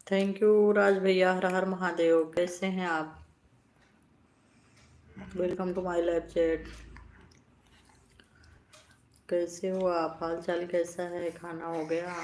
Thank you राज भैया। हर हर महादेव। कैसे हैं आप? Welcome to my live chat. कैसे हो आप? हाल चाल कैसा है? खाना हो गया?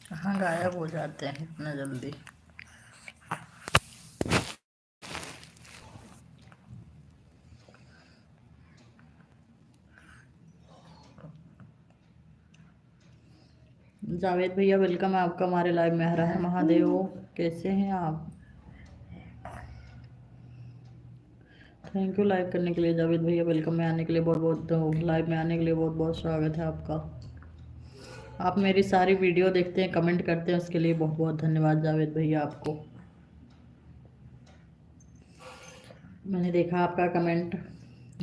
कहाँ गायब हो जाते हैं इतना जल्दी? जावेद भैया वेलकम है आपका हमारे लाइव में। हर हर महादेव। कैसे हैं आप? थैंक यू लाइव करने के लिए जावेद भैया। वेलकम में आने के लिए बहुत बहुत, लाइव में आने के लिए बहुत बहुत स्वागत है आपका। आप मेरी सारी वीडियो देखते हैं, कमेंट करते हैं, उसके लिए बहुत बहुत धन्यवाद जावेद भैया आपको। मैंने देखा आपका कमेंट,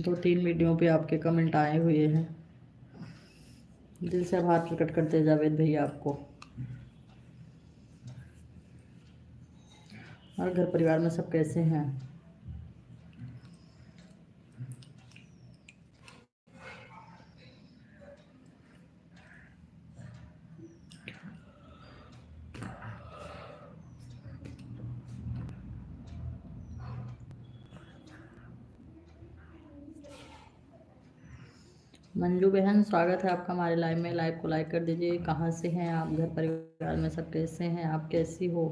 2-3 वीडियो पे आपके कमेंट आए हुए हैं। दिल से आभार प्रकट करते हैं जावेद भैया आपको। और घर परिवार में सब कैसे हैं? मंजू बहन स्वागत है आपका हमारे लाइव में। लाइव को लाइक कर दीजिए। कहाँ से हैं आप? घर परिवार में सब कैसे हैं? आप कैसी हो?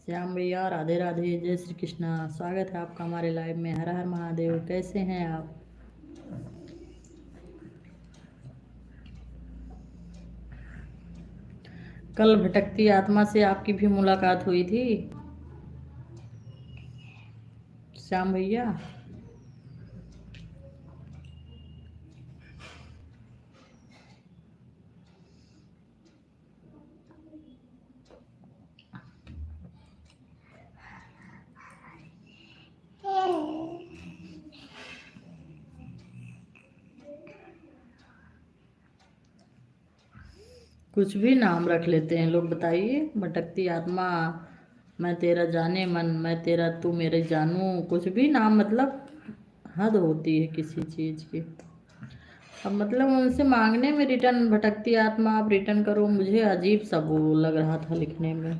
श्याम भैया राधे राधे, जय श्री कृष्णा। स्वागत है आपका हमारे लाइव में। हर हर महादेव। कैसे हैं आप? कल भटकती आत्मा से आपकी भी मुलाकात हुई थी श्याम भैया? कुछ भी नाम रख लेते हैं लोग, बताइए। भटकती आत्मा, मैं तेरा जाने मन, मैं तेरा तू मेरे जानू, कुछ भी नाम, मतलब हद होती है किसी चीज़ की। अब मतलब उनसे मांगने में रिटर्न भटकती आत्मा आप रिटर्न करो, मुझे अजीब सा वो लग रहा था लिखने में।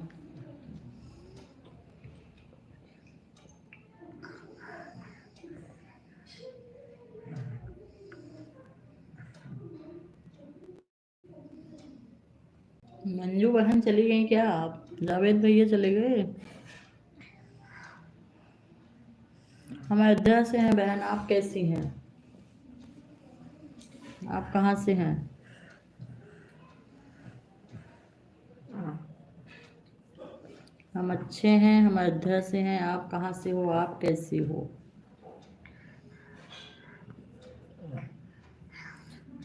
मंजू बहन चली गई क्या आप? जावेद भैया चले गए? हम अयोध्या से हैं बहन। आप कैसी हैं? आप कहाँ से हैं? हम अच्छे हैं, हम अयोध्या से हैं। आप कहाँ से हो? आप कैसी हो?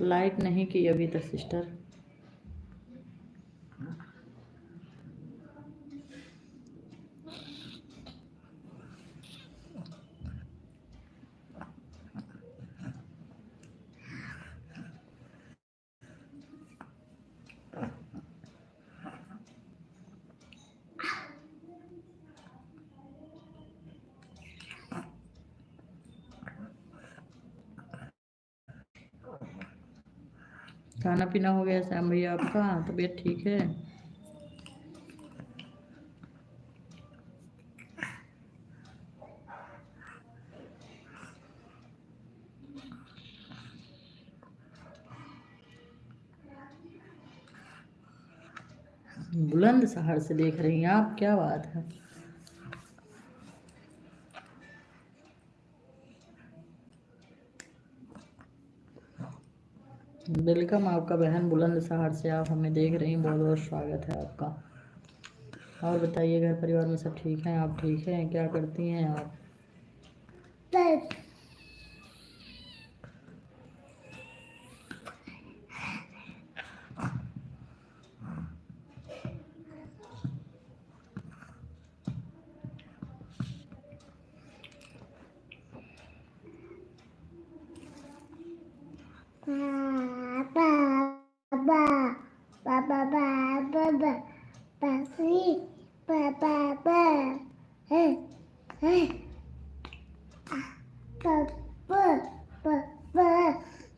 लाइक नहीं की अभी तक सिस्टर। खाना पीना हो गया श्याम भैया आपका? तबीयत ठीक है? बुलंद शहर से देख रही हैं आप? क्या बात है। वेलकम आपका बहन बुलंदशहर से, आप हमें देख रही हैं, बहुत बहुत स्वागत है आपका। और बताइए घर परिवार में सब ठीक हैं? आप ठीक हैं? क्या करती हैं आप?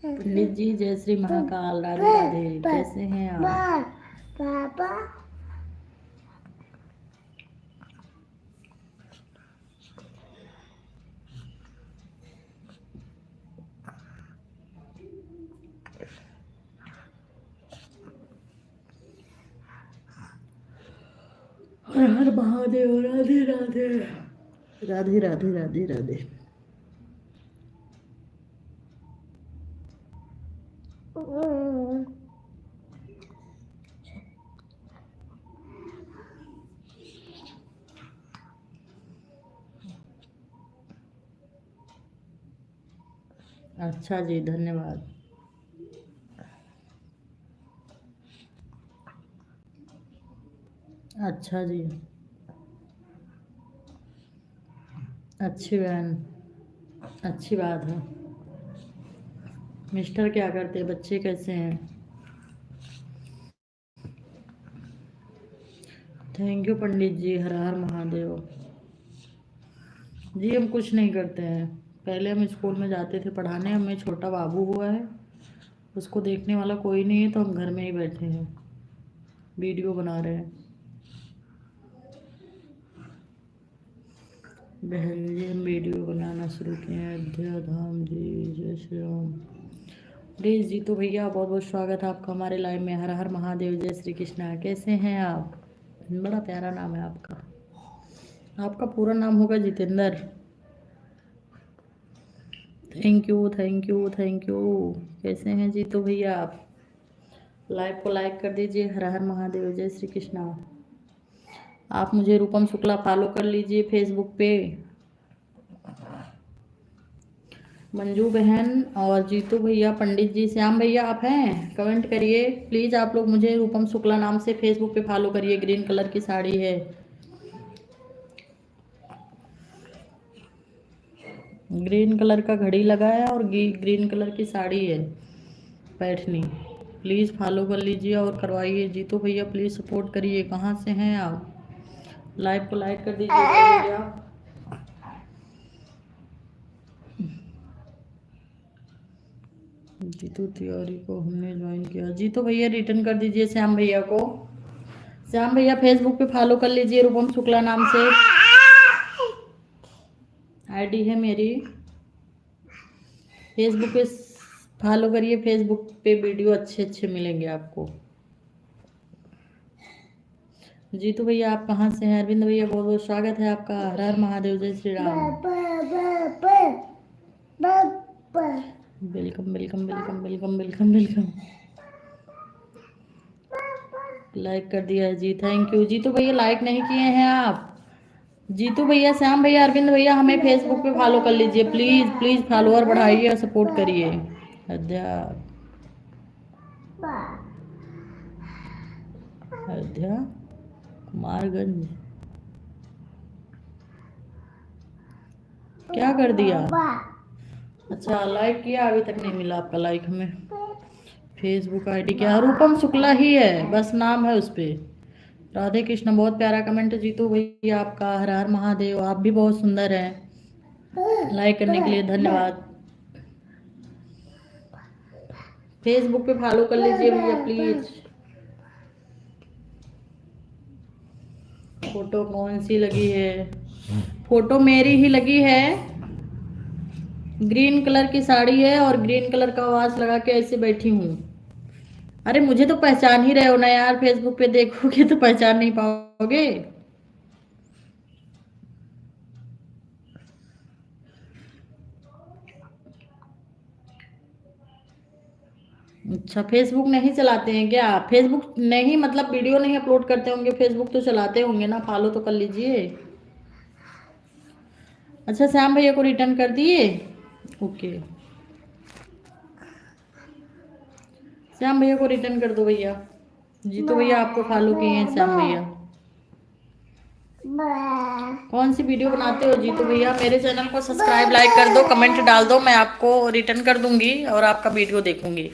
पंडित जी जय श्री महाकाल, राधे राधे, कैसे हैं आप? हर हर महादेव, राधे राधे, राधे राधे राधे राधे। अच्छा जी, धन्यवाद। अच्छा जी, अच्छी बहन, अच्छी बात है। मिस्टर क्या करते हैं? बच्चे कैसे हैं? थैंक यू पंडित जी, हर हर महादेव। जी हम कुछ नहीं करते हैं। पहले हम स्कूल में जाते थे पढ़ाने, हमें छोटा बाबू हुआ है, उसको देखने वाला कोई नहीं है, तो हम घर में ही बैठे हैं, वीडियो बना रहे हैं। बहन जी हम वीडियो बनाना शुरू किए हैं। अयोध्या धाम जी, जय श्री राम। प्लीज जी तो भैया बहुत बहुत स्वागत है आपका हमारे लाइव में। हर हर महादेव, जय श्री कृष्णा, कैसे हैं आप? बड़ा प्यारा नाम है आपका। आपका पूरा नाम होगा Jitendra. Thank you thank you thank you. कैसे हैं जी तो भैया आप? लाइव को लाइक कर दीजिए। हर हर महादेव, जय श्री कृष्णा। आप मुझे रूपम शुक्ला फॉलो कर लीजिए फेसबुक पे। मंजू बहन और जीतू भैया, पंडित जी, श्याम भैया आप हैं? कमेंट करिए प्लीज़। आप लोग मुझे रूपम शुक्ला नाम से फेसबुक पे फॉलो करिए। ग्रीन कलर की साड़ी है, ग्रीन कलर का घड़ी लगा है और ग्रीन कलर की साड़ी है पैठनी। प्लीज़ फॉलो कर लीजिए और करवाइए। जीतू भैया प्लीज़ सपोर्ट करिए। कहाँ से हैं आप? लाइव को लाइक कर दीजिए भैया। जीतू तिवारी को हमने ज्वाइन किया। जीतू भैया रिटर्न कर दीजिए श्याम भैया को। श्याम भैया फेसबुक पे फॉलो कर लीजिए, रूपम शुक्ला नाम से आईडी है मेरी। फेसबुक पे फॉलो करिए। फेसबुक पे वीडियो अच्छे अच्छे मिलेंगे आपको। जीतू भैया आप कहाँ से हैं? अरविंद भैया बहुत बहुत स्वागत है आपका। हर हर महादेव, जय Shri Ram. Welcome welcome welcome welcome welcome welcome. Like कर दिया है जी, थैंक यू। जीतू भैया लाइक नहीं किए हैं आप? जीतू भैया, श्याम भैया, अरविंद भैया हमें फेसबुक पे फॉलो कर लीजिए प्लीज प्लीज। फॉलोअर बढ़ाइए और सपोर्ट करिए। अयोध्या, अयोध्या कुमारगंज, क्या कर दिया? अच्छा लाइक किया, अभी तक नहीं मिला आपका लाइक हमें। फेसबुक आईडी क्या? रूपम शुक्ला ही है, बस नाम है उस पे। राधे कृष्ण, बहुत प्यारा कमेंट जीतू भैया आपका। हर हर महादेव, आप भी बहुत सुंदर हैं। लाइक करने के लिए धन्यवाद। फेसबुक पे फॉलो कर लीजिए भैया प्लीज। फोटो कौन सी लगी है? फोटो मेरी ही लगी है। ग्रीन कलर की साड़ी है और ग्रीन कलर का आवाज लगा के ऐसे बैठी हूँ। अरे मुझे तो पहचान ही रहे हो ना यार, फेसबुक पे देखोगे तो पहचान नहीं पाओगे। अच्छा, फेसबुक नहीं चलाते हैं क्या? फेसबुक नहीं मतलब वीडियो नहीं अपलोड करते होंगे, फेसबुक तो चलाते होंगे ना, फॉलो तो कर लीजिए। अच्छा, श्याम भैया को रिटर्न कर दिए। ओके, श्याम भैया को रिटर्न कर दो भैया। जीतू भैया आपको फॉलो किए हैं श्याम भैया। कौन सी वीडियो बनाते हो जीतू भैया? मेरे चैनल को सब्सक्राइब लाइक कर दो, कमेंट डाल दो, मैं आपको रिटर्न कर दूंगी और आपका वीडियो देखूंगी।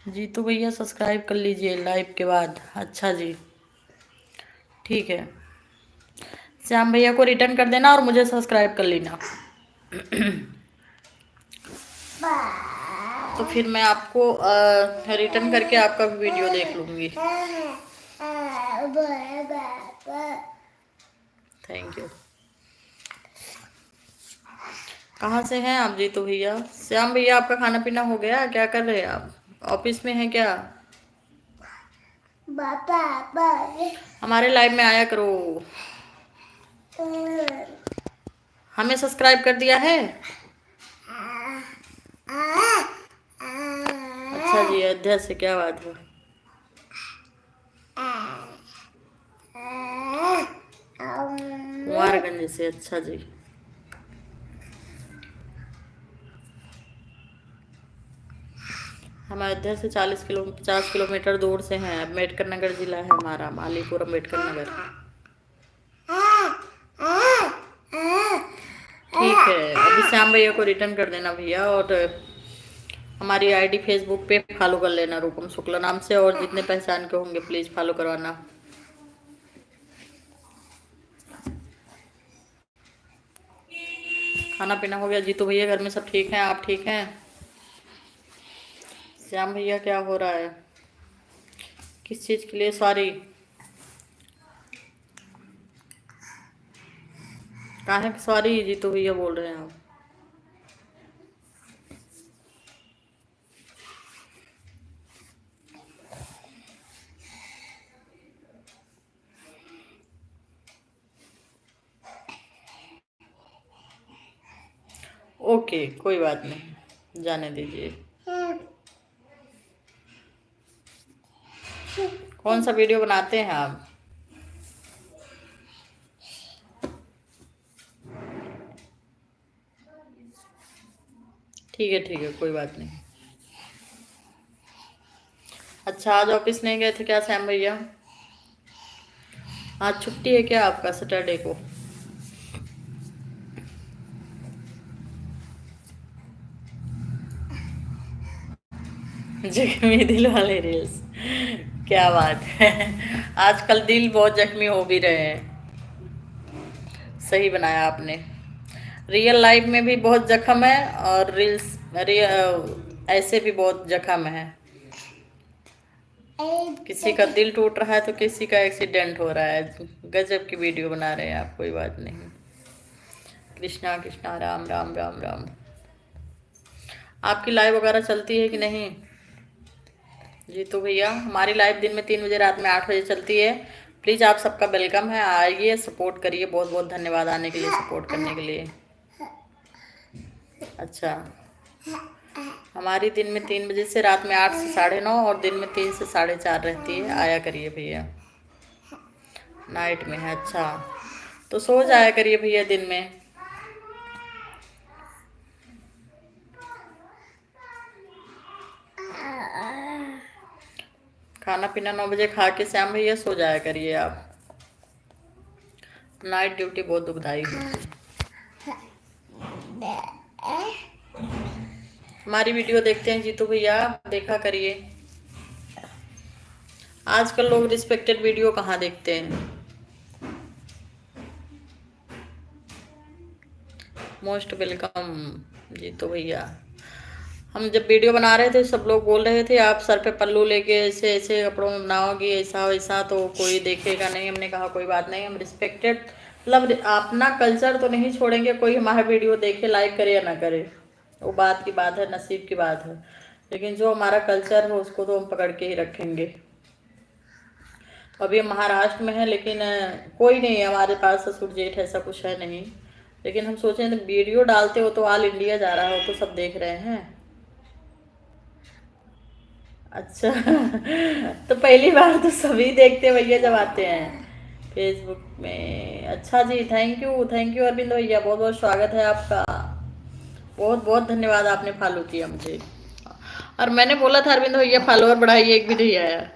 जीतू भैया सब्सक्राइब कर लीजिए लाइव के बाद। अच्छा जी, ठीक है। श्याम भैया को रिटर्न कर देना और मुझे सब्सक्राइब कर लेना। तो फिर मैं आपको रिटर्न करके आपका वीडियो देख लूंगी। Thank you. कहाँ से हैं आप जीतू भैया? श्याम भैया आपका खाना पीना हो गया? क्या कर रहे हैं आप? ऑफिस में हैं क्या? हमारे लाइव में आया करो। हमें सब्सक्राइब कर दिया है? अच्छा जी, अयोध्या से, क्या बात है। कुमारगंज से, अच्छा जी। हम अयोध्या से 50 किलोमीटर दूर से हैं। अम्बेडकर नगर जिला है हमारा, मालीपुर अम्बेडकर नगर। ठीक है, अभी श्याम भैया को रिटर्न कर देना भैया, और हमारी आईडी फेसबुक पे फॉलो कर लेना रूपम शुक्ला नाम से, और जितने पहचान के होंगे प्लीज फॉलो करवाना। खाना पीना हो गया जीतू भैया? घर में सब ठीक हैं? आप ठीक हैं? श्याम भैया क्या हो रहा है? किस चीज के लिए सॉरी? काहे सॉरी जीतू भैया बोल रहे हैं आप? ओके, कोई बात नहीं, जाने दीजिए। कौन सा वीडियो बनाते हैं आप? ठीक है, कोई बात नहीं। अच्छा, आज ऑफिस नहीं गए थे क्या श्याम भैया? आज छुट्टी है क्या आपका सैटरडे को? जख्मी दिल वाले रील्स, क्या बात है। आजकल दिल बहुत जख्मी हो भी रहे हैं। सही बनाया आपने। रियल लाइफ में भी बहुत जख्म है और रील्स ऐसे भी बहुत जख्म है। किसी का दिल टूट रहा है तो किसी का एक्सीडेंट हो रहा है। गजब की वीडियो बना रहे हैं आप, कोई बात नहीं। कृष्णा कृष्णा, राम राम राम राम। आपकी लाइव वगैरह चलती है कि नहीं जीतू भैया? हमारी लाइव दिन में 3 बजे, रात में 8 बजे चलती है। प्लीज़ आप सबका वेलकम है, आइए सपोर्ट करिए। बहुत बहुत धन्यवाद आने के लिए, सपोर्ट करने के लिए। अच्छा, हमारी दिन में 3 बजे से रात में 8 से 9:30, और दिन में 3 से 4:30 रहती है। आया करिए भैया। नाइट में है? अच्छा, तो सो जाया करिए भैया दिन में। खाना पीना 9 बजे खा के श्याम भैया सो जाया करिए आप। नाइट ड्यूटी बहुत दुखदाई होती है। हमारी वीडियो देखते हैं जीतू भैया, देखा करिए। आजकल लोग रिस्पेक्टेड वीडियो कहाँ देखते हैं। मोस्ट वेलकम जीतू भैया। हम जब वीडियो बना रहे थे सब लोग बोल रहे थे आप सर पे पल्लू लेके ऐसे ऐसे कपड़ों में बनाओगी, ऐसा वैसा तो कोई देखेगा नहीं। हमने कहा कोई बात नहीं, हम रिस्पेक्टेड मतलब अपना कल्चर तो नहीं छोड़ेंगे। कोई हमारा वीडियो देखे, लाइक करे या ना करे, वो बात की बात है, नसीब की बात है। लेकिन जो हमारा कल्चर है उसको तो हम पकड़ के ही रखेंगे। तो अभी हम महाराष्ट्र में है, लेकिन कोई नहीं है हमारे पास, ससुर जेठ ऐसा कुछ है नहीं। लेकिन हम सोचे वीडियो डालते हो तो ऑल इंडिया जा रहा हो तो सब देख रहे हैं। अच्छा तो पहली बार तो सभी देखते हैं भैया जब आते हैं फेसबुक में। अच्छा जी, थैंक यू अरविंद भैया, बहुत बहुत स्वागत है आपका। बहुत बहुत धन्यवाद, आपने फॉलो किया मुझे। और मैंने बोला था अरविंद भैया फॉलोअर बढ़ाइए, एक भी नहीं आया।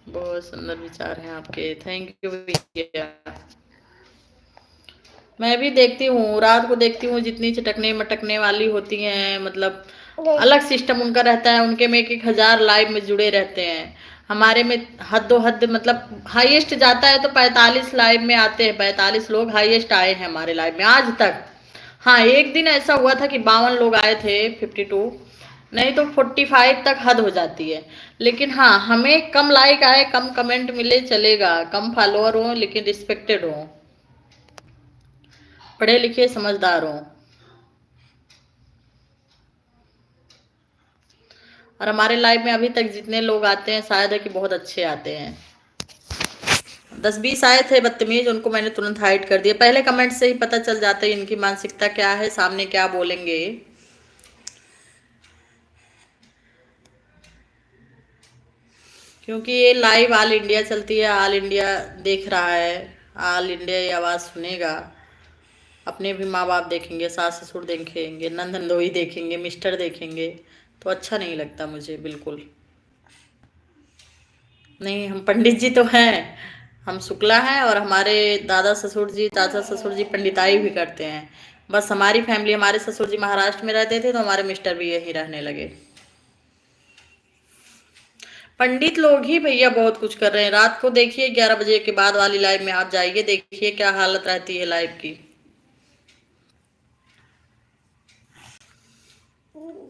बहुत सुंदर विचार हैं आपके, थैंक यू भैया। मैं भी देखती हूँ, रात को देखती हूँ, जितनी चटकने मटकने वाली होती हैं, मतलब अलग सिस्टम उनका रहता है। उनके में 1,000 लाइव में जुड़े रहते हैं। हमारे में हद्दो हद, मतलब हाईएस्ट जाता है तो 45 लाइव में आते हैं। 45 लोग हाईएस्ट आए हैं हमारे लाइव में आज तक। हाँ, एक दिन ऐसा हुआ था कि 52 लोग आए थे, 52, नहीं तो 45 तक हद हो जाती है। लेकिन हाँ, हमें कम लाइक आए, कम कमेंट मिले चलेगा, कम फॉलोअर हो लेकिन रिस्पेक्टेड हो, पढ़े लिखे समझदार हो। और हमारे लाइव में अभी तक जितने लोग आते हैं शायद है कि बहुत अच्छे आते हैं। 10-20 आए थे बदतमीज, उनको मैंने तुरंत हाइड कर दिया। पहले कमेंट से ही पता चल जाता है इनकी मानसिकता क्या है, सामने क्या बोलेंगे। क्योंकि ये लाइव ऑल इंडिया चलती है, ऑल इंडिया देख रहा है, ऑल इंडिया ये आवाज़ सुनेगा। अपने भी माँ बाप देखेंगे, सास ससुर देखेंगे, नंद नंदोई देखेंगे, मिस्टर देखेंगे, तो अच्छा नहीं लगता मुझे बिल्कुल। नहीं, हम पंडित जी तो हैं, हम शुक्ला हैं, और हमारे दादा ससुर जी, चाचा ससुर जी पंडिताई भी करते हैं। बस हमारी फैमिली, हमारे ससुर जी महाराष्ट्र में रहते थे तो हमारे मिस्टर भी यहीं रहने लगे। पंडित लोग ही भैया बहुत कुछ कर रहे हैं। रात को देखिए 11 बजे के बाद वाली लाइव में आप जाइए, देखिए क्या हालत रहती है लाइव की।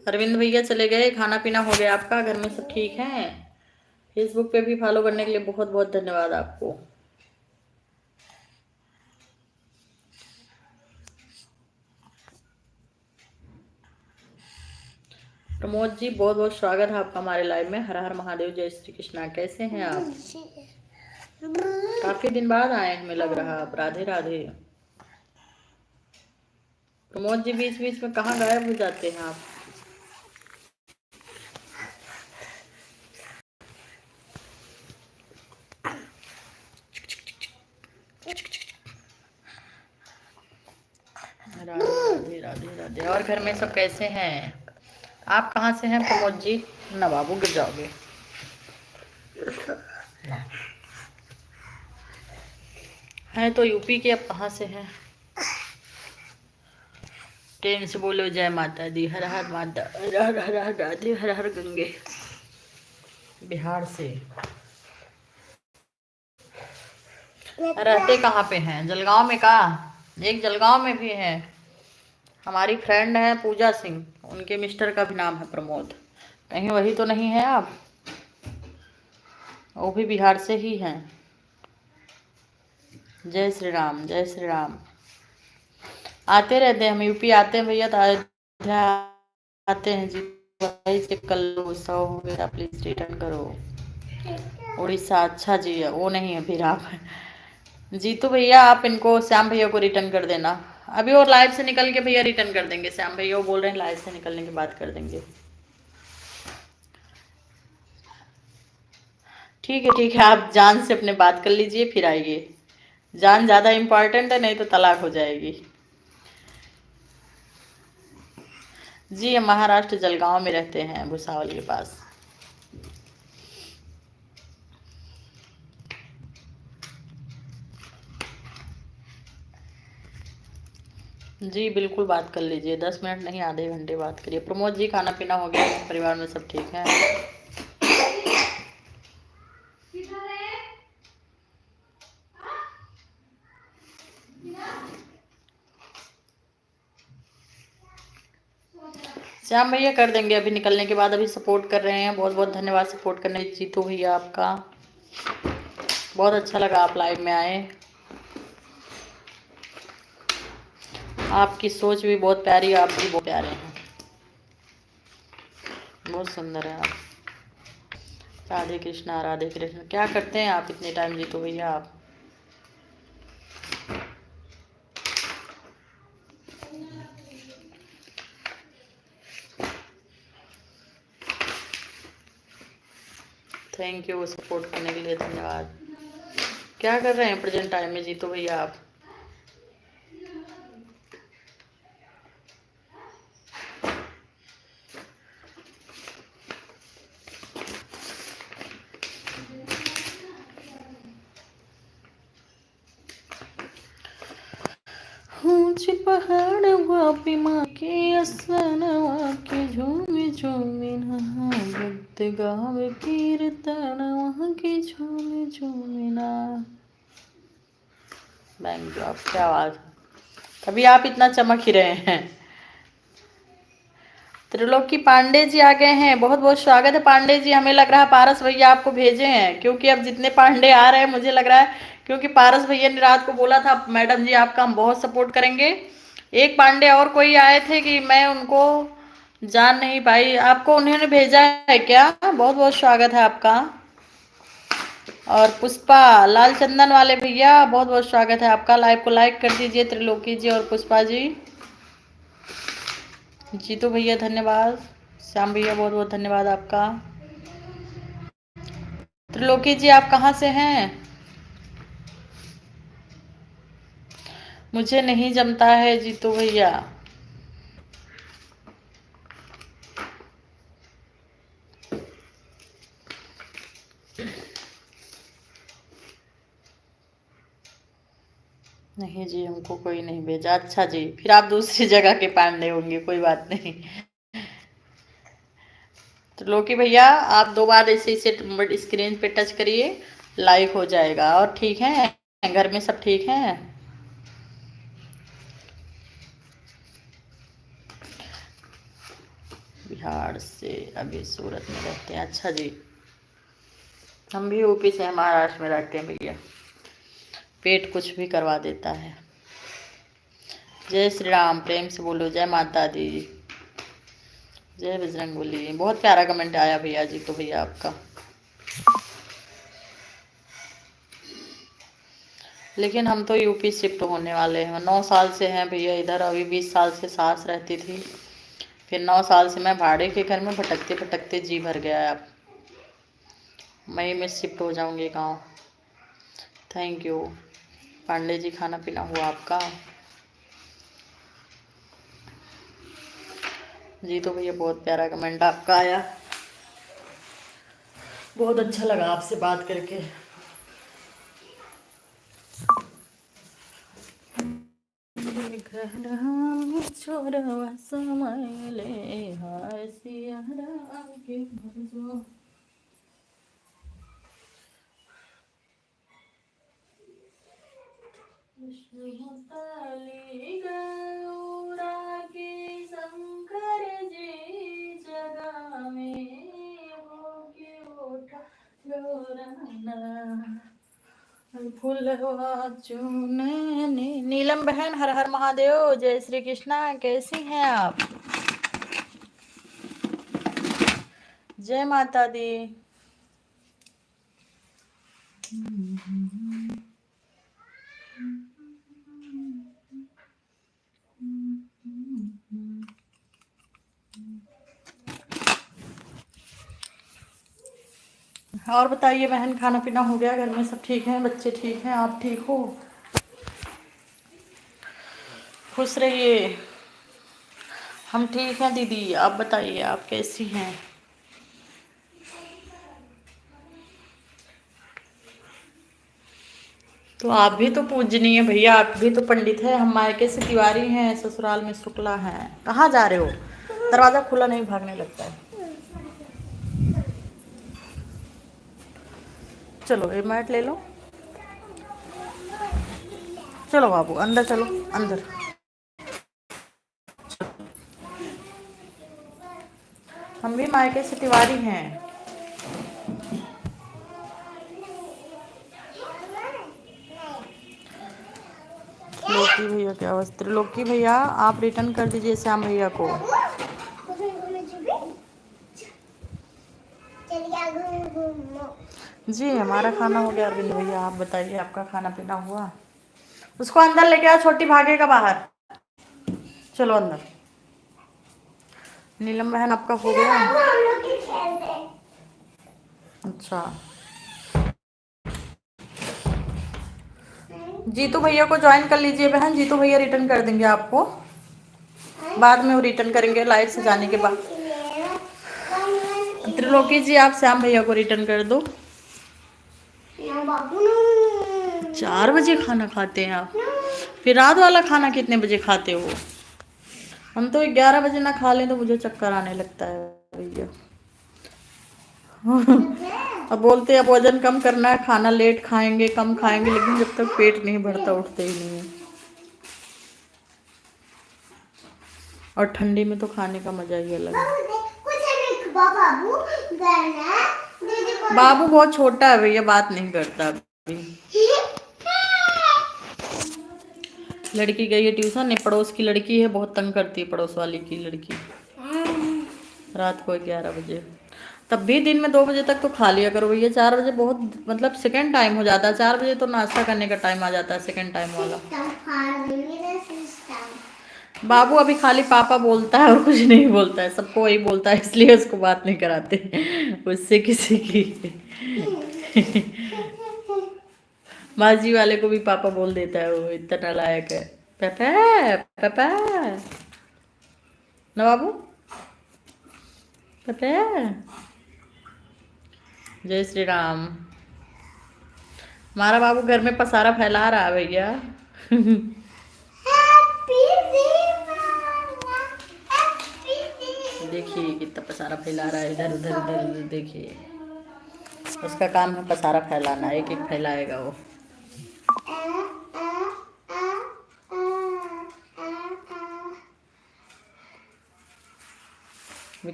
अरविंद भैया चले गए, खाना पीना हो गया आपका, घर में सब ठीक है? फेसबुक पे भी फॉलो करने के लिए बहुत बहुत धन्यवाद आपको। प्रमोद जी, बहुत बहुत स्वागत है आपका हमारे लाइव में। हर हर महादेव, जय श्री कृष्णा। कैसे हैं आप? काफी दिन बाद आए हमें लग रहा आप। राधे राधे। प्रमोद जी, बीच बीच में कहाँ गायब हो जाते हैं आप? राधे राधे राधे राधे। और घर में सब कैसे हैं? आप कहाँ से हैं प्रमोद जी? ना बाबू, गिर जाओगे। हैं तो यूपी के, अब कहाँ से हैं? ट्रेन से बोलो जय माता दी, हर हर माता, हर हर हर हर राधे, हर हर गंगे। बिहार से। रहते कहाँ पे हैं? जलगांव में का? एक जलगांव में भी है, हमारी फ्रेंड है पूजा सिंह, उनके मिस्टर का भी नाम है प्रमोद। कहीं वही तो नहीं है आप? वो भी बिहार से ही हैं। जय श्री राम, जय श्री राम। आते रहते हैं हम, यूपी आते हैं भैया, तो अयोध्या आते हैं जी। वही से कल गुस्सा हो गया, प्लीज रिटर्न करो। उड़ीसा, अच्छा जी, वो नहीं है फिर आप। जीतू भैया, आप इनको श्याम भैया को रिटर्न कर देना अभी, और लाइव से निकल के भैया रिटर्न कर देंगे। श्याम भैया वो बोल रहे हैं लाइव से निकलने के बाद कर देंगे। ठीक है, आप जान से अपने बात कर लीजिए फिर आइए। जान ज़्यादा इम्पोर्टेंट है, नहीं तो तलाक हो जाएगी। जी, हम महाराष्ट्र जलगांव में रहते हैं, भुसावल के पास। जी बिल्कुल, बात कर लीजिए, 10 मिनट नहीं, आधे घंटे बात करिए। प्रमोद जी, खाना पीना हो गया? परिवार में सब ठीक है? श्याम भैया कर देंगे अभी निकलने के बाद, अभी सपोर्ट कर रहे हैं। बहुत बहुत धन्यवाद सपोर्ट करने। जीतू भैया आपका बहुत अच्छा लगा, आप लाइव में आए। आपकी सोच भी बहुत प्यारी, आप भी बहुत प्यारे हैं, बहुत सुंदर है आप। राधे कृष्णा, राधे कृष्णा। क्या करते हैं आप इतने टाइम जीतू भैया आप? थैंक यू सपोर्ट करने के लिए, धन्यवाद। क्या कर रहे हैं प्रेजेंट टाइम में जीतू भैया आप? ऊंचे पहाड़ वापी माँ के असन वाके झूमी झूमी नहा भक्त गावे कीर्तन वहाँ के झूमी झूमी ना। थैंक यू, आपकी आवाज अभी आप इतना चमक ही रहे हैं। त्रिलोकी पांडे जी आ गए हैं, बहुत बहुत स्वागत है पांडे जी। हमें लग रहा है पारस भैया आपको भेजे हैं, क्योंकि अब जितने पांडे आ रहे हैं मुझे लग रहा है, क्योंकि पारस भैया ने रात को बोला था मैडम जी आपका हम बहुत सपोर्ट करेंगे। एक पांडे और कोई आए थे कि मैं उनको जान नहीं पाई, आपको उन्होंने भेजा है क्या? बहुत बहुत स्वागत है आपका। और पुष्पा लाल चंदन वाले भैया बहुत बहुत स्वागत है आपका। लाइव को लाइक कर दीजिए त्रिलोकी जी और पुष्पा जी। जीतू भैया धन्यवाद, श्याम भैया बहुत बहुत धन्यवाद आपका। त्रिलोकी जी आप कहाँ से हैं? मुझे नहीं जमता है जीतू भैया। नहीं जी, हमको कोई नहीं भेजा। अच्छा जी, फिर आप दूसरी जगह के पांडे होंगे, कोई बात नहीं। त्रिलोकी भैया आप 2 बार ऐसे इसे स्क्रीन पे टच करिए, लाइक हो जाएगा। और ठीक है, घर में सब ठीक है? बिहार से, अभी सूरत में रहते हैं। अच्छा जी, हम भी यूपी से महाराष्ट्र में रहते हैं भैया। पेट कुछ भी करवा देता है। जय श्री राम, प्रेम से बोलो जय माता दी, जय बजरंगबली। बहुत प्यारा कमेंट आया भैया जी तो भैया आपका। लेकिन हम तो यूपी शिफ्ट होने वाले हैं, 9 साल से हैं भैया इधर। अभी 20 साल से सास रहती थी, फिर 9 साल से मैं भाड़े के घर में भटकते भटकते जी भर गया है। अब मई में शिफ्ट हो जाऊंगी गांव। थैंक यू पांडे जी, खाना पीना हुआ आपका? जी तो भैया बहुत प्यारा कमेंट आपका आया, बहुत अच्छा लगा आपसे बात करके। छोरवा समय ले हाय सिया राम के भजो। विष्णुताली गौरा की शंकर जी जगा में हो के उठा गौराना फूलवा चूने। नीलम बहन हर हर महादेव, जय श्री कृष्णा, कैसी हैं आप? जय माता दी। और बताइए बहन, खाना पीना हो गया? घर में सब ठीक हैं? बच्चे ठीक हैं? आप ठीक हो? खुश रहिए। हम ठीक हैं दीदी, आप बताइए आप कैसी हैं? तो आप भी तो पूजनीय भैया, आप भी तो पंडित है। हम मायके से तिवारी हैं, ससुराल में शुक्ला हैं। कहाँ जा रहे हो? दरवाजा खुला नहीं भागने लगता है। चलो ये मैट ले लो, चलो बाबू अंदर चलो, अंदर। हम भी मायके से तिवारी हैं। त्रिलोकी भैया क्या बस, त्रिलोकी भैया आप रिटर्न कर दीजिए श्याम भैया को। जी हमारा खाना हो गया अरविंद भैया, आप बताइए आपका खाना पीना हुआ? उसको अंदर लेके आओ, छोटी भागेगा बाहर। चलो अंदर। नीलम बहन आपका हो गया? अच्छा, जीतू भैया को ज्वाइन कर लीजिए बहन, जीतू भैया रिटर्न कर देंगे आपको, बाद में वो रिटर्न करेंगे लाइव से जाने के बाद। त्रिलोकी जी आप श्याम भैया को रिटर्न कर दो। 4 बजे खाना खाते हैं आप? फिर रात वाला खाना कितने बजे खाते हो? हम तो 11 बजे ना खा लें तो मुझे चक्कर आने लगता है भैया। अब बोलते हैं अब वजन कम करना है, खाना लेट खाएंगे, कम खाएंगे, लेकिन जब तक पेट नहीं भरता उठते ही नहीं है। और ठंडी में तो खाने का मजा ही अलग है। बाबू बहुत छोटा है भैया, बात नहीं करता अभी। लड़की गई है ट्यूशन, पड़ोस की लड़की है, बहुत तंग करती है पड़ोस वाली की लड़की। रात को 11 बजे, तब भी दिन में 2 बजे तक तो खा लिया करो भैया। 4 बजे बहुत मतलब सेकंड टाइम हो जाता है, 4 बजे तो नाश्ता करने का टाइम आ जाता है, सेकंड टाइम वाला। बाबू अभी खाली पापा बोलता है और कुछ नहीं बोलता है, सबको वही बोलता है, इसलिए उसको बात नहीं कराते उससे किसी की। बाजी वाले को भी पापा बोल देता है, वो इतना नालायक है। पापा पापा ना बाबू, पापा। जय श्री राम। हमारा बाबू घर में पसारा फैला रहा है भैया। देखिए कितना पसारा फैला रहा है, इधर उधर इधर उधर देखिए। उसका काम है पसारा फैलाना, एक एक फैलाएगा वो।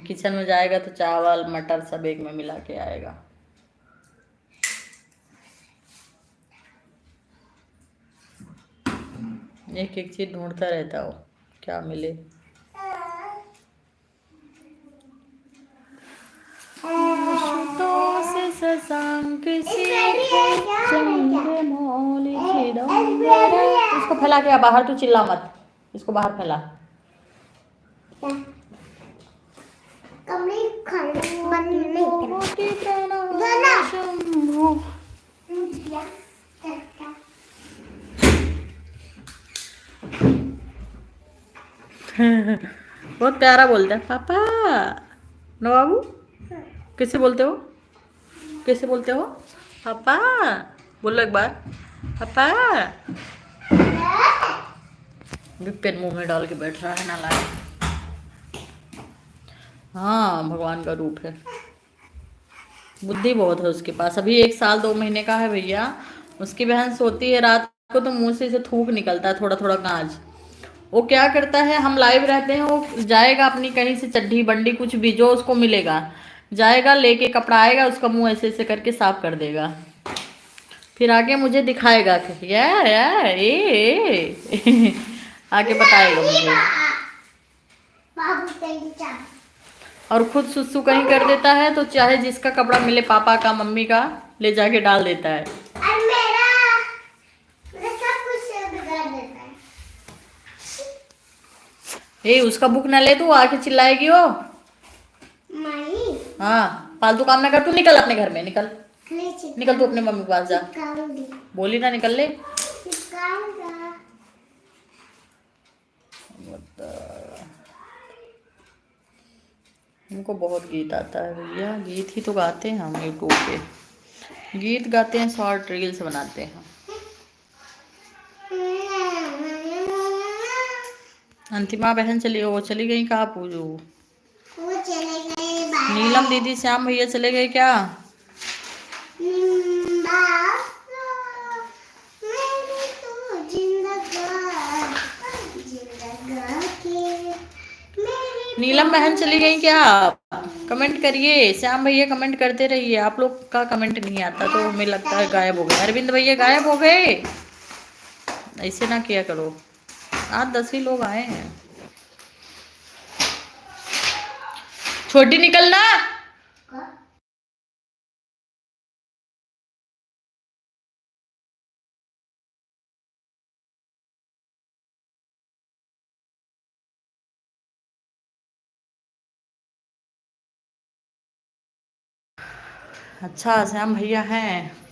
किचन में जाएगा तो चावल मटर सब एक में मिला के आएगा। एक एक चीज ढूंढता रहता हो, क्या मिले। इसको फैला के बाहर, तू चिल्ला मत, इसको बाहर फैला। बहुत प्यारा बोलता है पापा ना बाबू। कैसे बोलते हो, कैसे बोलते हो? पापा बोलो एक बार, पापा। पेन मुंह में डाल के बैठ रहा है नालायक। हाँ भगवान का रूप है, बुद्धि बहुत है उसके पास। अभी 1 साल 2 महीने का है भैया। उसकी बहन सोती है रात को तो मुंह से थूक निकलता है, थोड़ा थोड़ा गाज। वो क्या करता है, हम लाइव रहते हैं, वो जाएगा अपनी कहीं से चड्ढी बंडी कुछ भी जो उसको मिलेगा, जाएगा लेके कपड़ा आएगा, उसका मुंह ऐसे ऐसे करके साफ कर देगा, फिर आगे मुझे दिखाएगा कि ए आगे बताएगा मुझे। और खुद सुसु कहीं कर देता है तो चाहे जिसका कपड़ा मिले, पापा का मम्मी का, ले जाके डाल देता है। ए उसका बुक ना ले, तू आके चिल्लाएगी वो। हाँ फालतू काम ना कर, तू निकल अपने घर में, निकल निकल, तू अपने मम्मी के पास जा। बोली ना निकल ले। हमको बहुत गीत आता है भैया, गीत ही तो गाते हैं हम यूट्यूब पे, गीत गाते हैं, शॉर्ट रील्स बनाते हैं। अंतिमा बहन चली, वो चली गई कहाँ पूजू? वो चले गए। नीलम दीदी श्याम भैया चले गए क्या? नीलम बहन चली गई क्या? कमेंट करिए, श्याम भैया कमेंट करते रहिए। आप लोग का कमेंट नहीं आता तो हमें लगता है गायब हो गए। अरविंद भैया गायब हो गए, ऐसे ना किया करो। 8-10 ही लोग आए हैं। छोटी निकलना। अच्छा श्याम भैया हैं।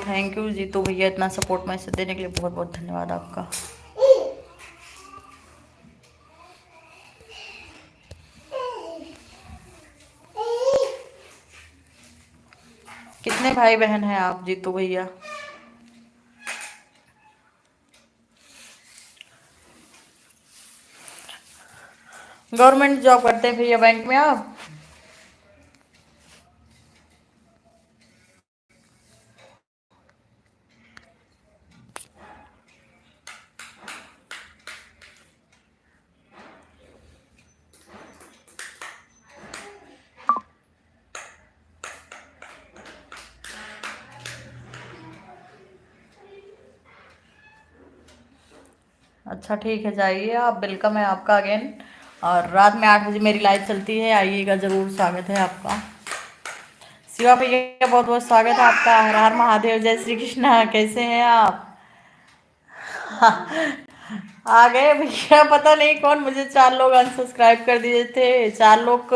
थैंक यू जीतू भैया, इतना सपोर्ट मैसेज देने के लिए बहुत बहुत धन्यवाद आपका। कितने भाई बहन हैं आप जीतू भैया? गवर्नमेंट जॉब करते हैं भैया बैंक में आप? अच्छा ठीक है, जाइए आप, वेलकम है आपका अगेन। और रात में 8 बजे मेरी लाइव चलती है, आइएगा ज़रूर, स्वागत है आपका। शिवा भैया बहुत बहुत स्वागत है आपका। हर हर महादेव, जय श्री कृष्णा, कैसे हैं आप? आ गए भैया, पता नहीं कौन, मुझे 4 लोग अनसब्सक्राइब कर दिए थे, 4 लोग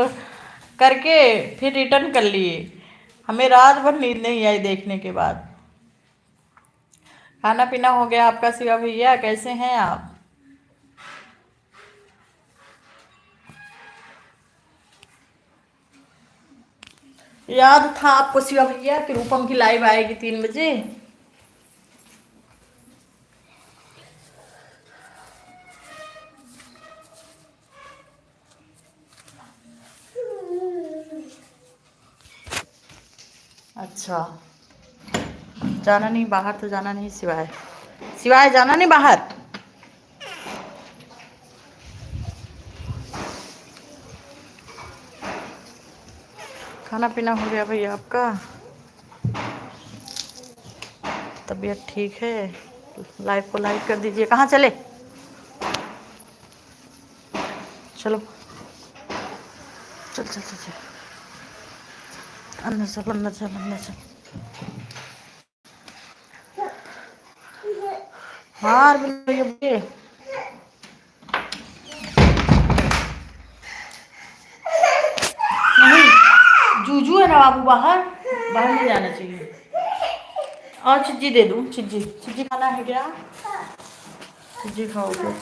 करके फिर रिटर्न कर लिए। हमें रात भर नींद नहीं आई देखने के बाद। खाना पीना हो गया आपका शिवा भैया, कैसे हैं आप? याद था आपको शिवा भैया कि रूपम की लाइव आएगी 3 बजे। अच्छा, जाना नहीं बाहर, तो जाना नहीं सिवाय, सिवाय जाना नहीं बाहर। खाना पीना हो गया भैया आपका? तबीयत ठीक है? लाइव को लाइक कर दीजिए। कहाँ चले? चलो चल चल चल चल, अंदर चल अंदर चल अंदर चल। हाँ भैया बोलिए। नहीं, जूजू है ना बाबू, बाहर बाहर नहीं जाना चाहिए। और चिज्जी दे दूँ? चिज्जी चिज्जी खाना है क्या? चिज्जी खाओगे?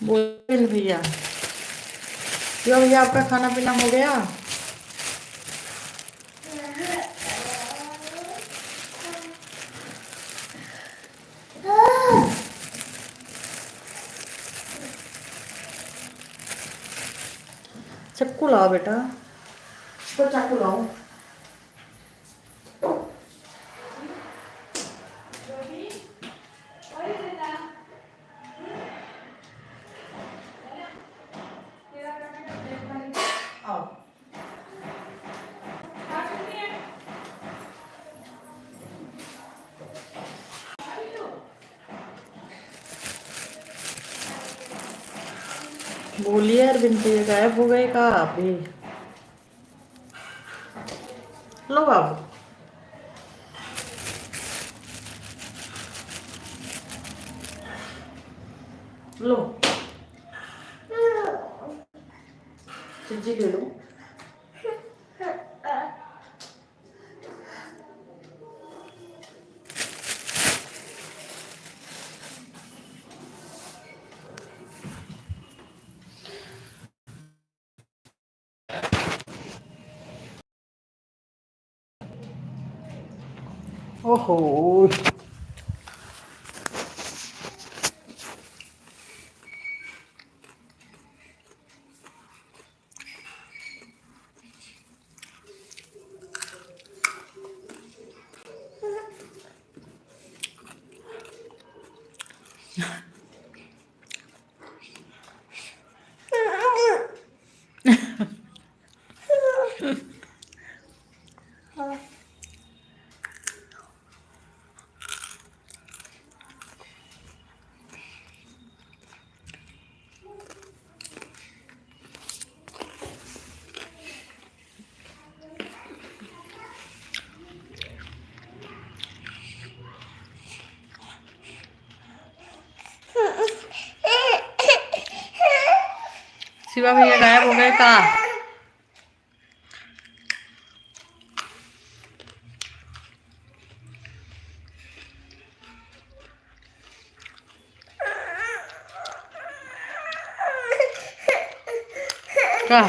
बोल भैया, क्यों भैया आपका खाना पीना हो गया? चक्कू लाओ बेटा, तो चाकू लाओ। आओ। बोलिए अरविंद भैया, गायब हो गए का आप भी? लो बाबू, लो चिज्जी ले लो। ओहो, शिवा भैया गायब हो गए कहाँ? क्या?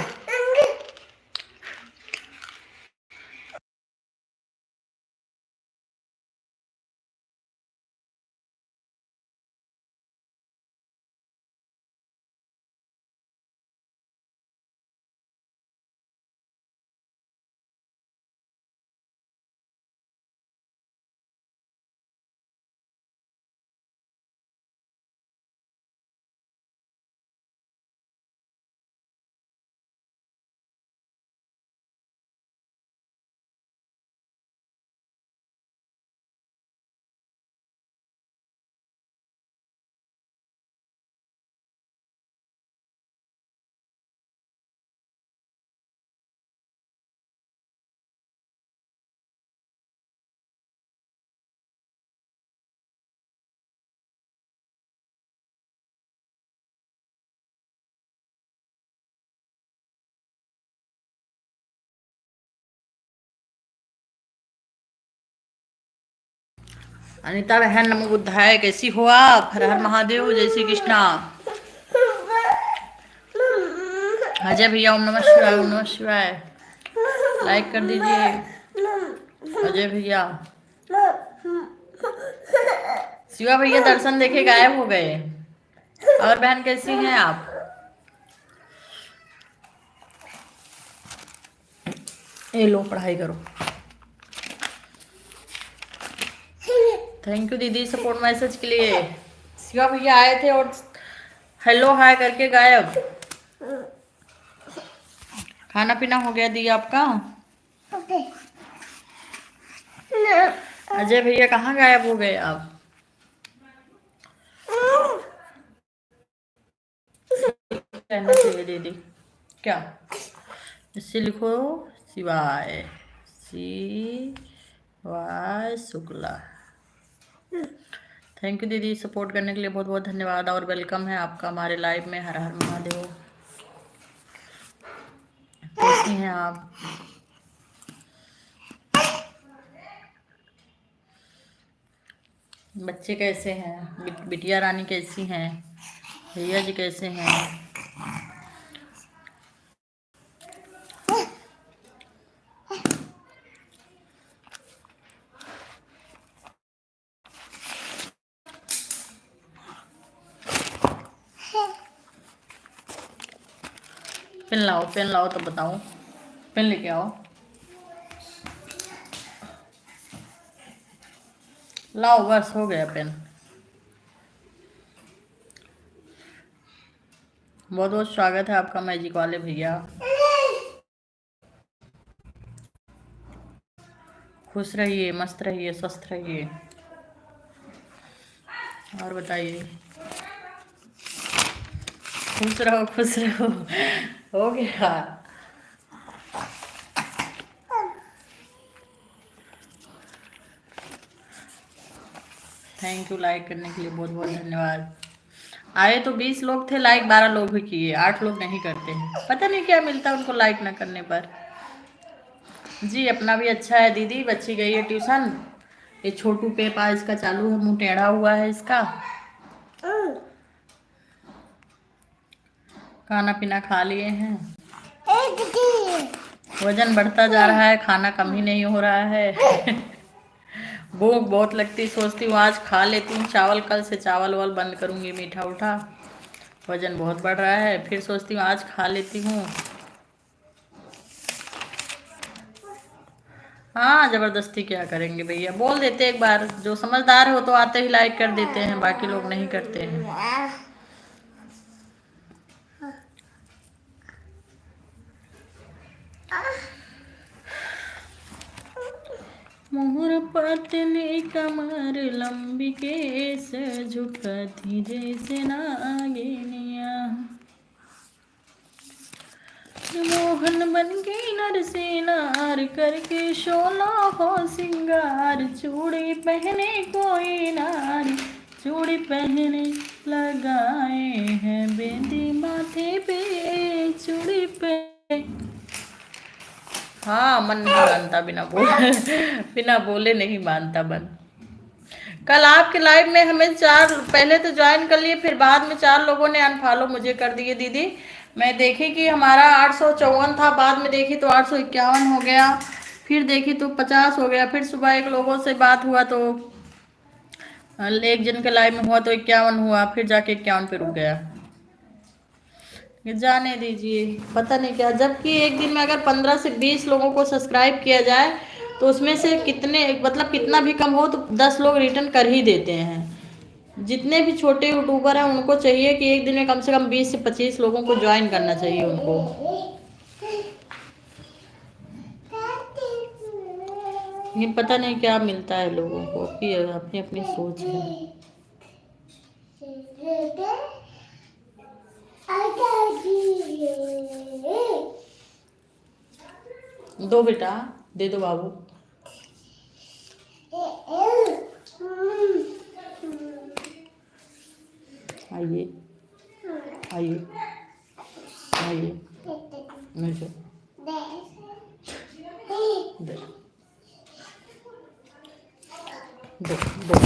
अनिता बहन नमो बुद्धाय, कैसी हो आप? हर हर महादेव, जय श्री कृष्णा। अजय भैया ओम नमः शिवाय, ओम नमः शिवाय। लाइक कर दीजिए अजय भैया। शिवा भैया दर्शन देखे गायब हो गए। और बहन कैसी हैं आप? ये लो पढ़ाई करो। थैंक यू दीदी सपोर्ट मैसेज के लिए। शिवा भैया आए थे और हेलो हाय करके गायब। खाना पीना हो गया दी आपका? अजय भैया कहाँ गायब हो गए आप? कहना चाहिए दीदी क्या? इससे लिखो शिवाय, शिवाय शुक्ला। थैंक यू दीदी सपोर्ट करने के लिए बहुत बहुत धन्यवाद और वेलकम है आपका हमारे लाइव में। हर हर महादेव। कैसी हैं आप? बच्चे कैसे हैं? बिटिया रानी कैसी हैं? भैया जी कैसे हैं? पेन लाओ, पेन लाओ तो बताओ। पेन लेके आओ, लाओ बस हो गया पेन। बहुत बहुत स्वागत है आपका मैजिक वाले भैया। खुश रहिए, मस्त रहिए, स्वस्थ रहिए। और बताइए। खुश रहो, खुश रहो। हो गया। थैंक यू लाइक करने के लिए बहुत बहुत धन्यवाद। आए तो 20 लोग थे, लाइक 12 लोग भी किए, 8 लोग नहीं करते हैं। पता नहीं क्या मिलता है उनको लाइक ना करने पर। जी अपना भी अच्छा है दीदी। बच्ची गई है ट्यूशन। ये छोटू पेपा इसका चालू है, मुंह टेढ़ा हुआ है इसका। खाना पीना खा लिए हैं। वजन बढ़ता जा रहा है, खाना कम ही नहीं हो रहा है। भूख बहुत लगती, सोचती हूँ आज खा लेती हूँ चावल, कल से चावल वाल बंद करूँगी, मीठा उठा। वजन बहुत बढ़ रहा है, फिर सोचती हूँ आज खा लेती हूँ। हाँ जबरदस्ती क्या करेंगे भैया, बोल देते एक बार। जो समझदार हो तो आते ही लाइक कर देते हैं, बाकी लोग नहीं करते हैं। मोहर पतली कमर लंबी केस झुकती जैसे नागिनिया। मोहन बन के नर से नार करके शोला हो सिंगार, चूड़ी पहने कोई नारी चूड़ी पहने लगाए हैं बिंदी माथे पे चूड़ी पे। हाँ मन नहीं मानता बिना बोले बिना बोले नहीं मानता मन। कल आपके लाइव में हमें 4 पहले तो ज्वाइन कर लिए, फिर बाद में 4 लोगों ने अनफॉलो मुझे कर दिए दीदी। मैं देखी कि हमारा 854 था, बाद में देखी तो 851 हो गया, फिर देखी तो 50 हो गया, फिर सुबह एक लोगों से बात हुआ तो एक जन के लाइव में हुआ तो 51 हुआ, फिर जाके 51 पे रुक गया। ये जाने दीजिए, पता नहीं क्या, जबकि एक दिन में अगर 15 से 20 लोगों को सब्सक्राइब किया जाए तो उसमें से कितने, मतलब कितना भी कम हो तो 10 लोग रिटर्न कर ही देते हैं। जितने भी छोटे यूट्यूबर हैं उनको चाहिए कि एक दिन में कम से कम 20 से 25 लोगों को ज्वाइन करना चाहिए उनको। ये पता नहीं क्या मिलता है लोगों को कि अपनी अपनी सोच है। दो बेटा, दे दो बाबू। आइए आइए आइए, नहीं दो। दो दो।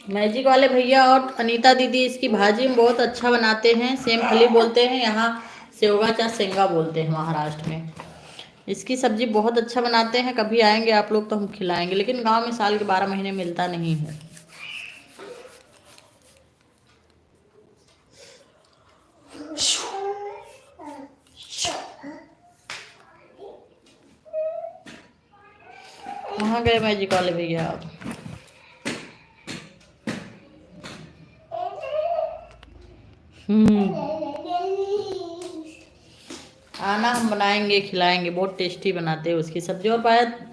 मैजिक वाले भैया और अनीता दीदी इसकी भाजी में बहुत अच्छा बनाते हैं, सेम फली बोलते हैं यहाँ, सेवगा सेंगा बोलते हैं महाराष्ट्र में। इसकी सब्जी बहुत अच्छा बनाते हैं, कभी आएंगे आप लोग तो हम खिलाएंगे, लेकिन गांव में साल के 12 महीने मिलता नहीं है। कहाँ गए मैजिक वाले भैया आप? आना, हम बनाएंगे खिलाएंगे, बहुत टेस्टी बनाते हैं उसकी सब्जी, और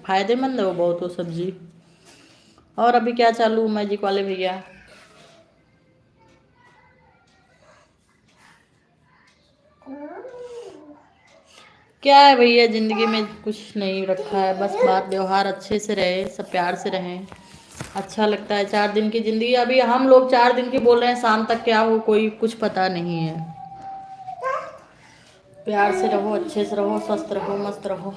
फायदेमंद है वो बहुत वो सब्जी। और अभी क्या चालू मैजिक वाले भैया? क्या है भैया, जिंदगी में कुछ नहीं रखा है, बस बात व्यवहार अच्छे से रहे, सब प्यार से रहें, अच्छा लगता है। 4 दिन की जिंदगी, अभी हम लोग 4 दिन की बोल रहे हैं, शाम तक क्या हो कोई कुछ पता नहीं है। प्यार से रहो, अच्छे से रहो, स्वस्थ रहो, मस्त रहो।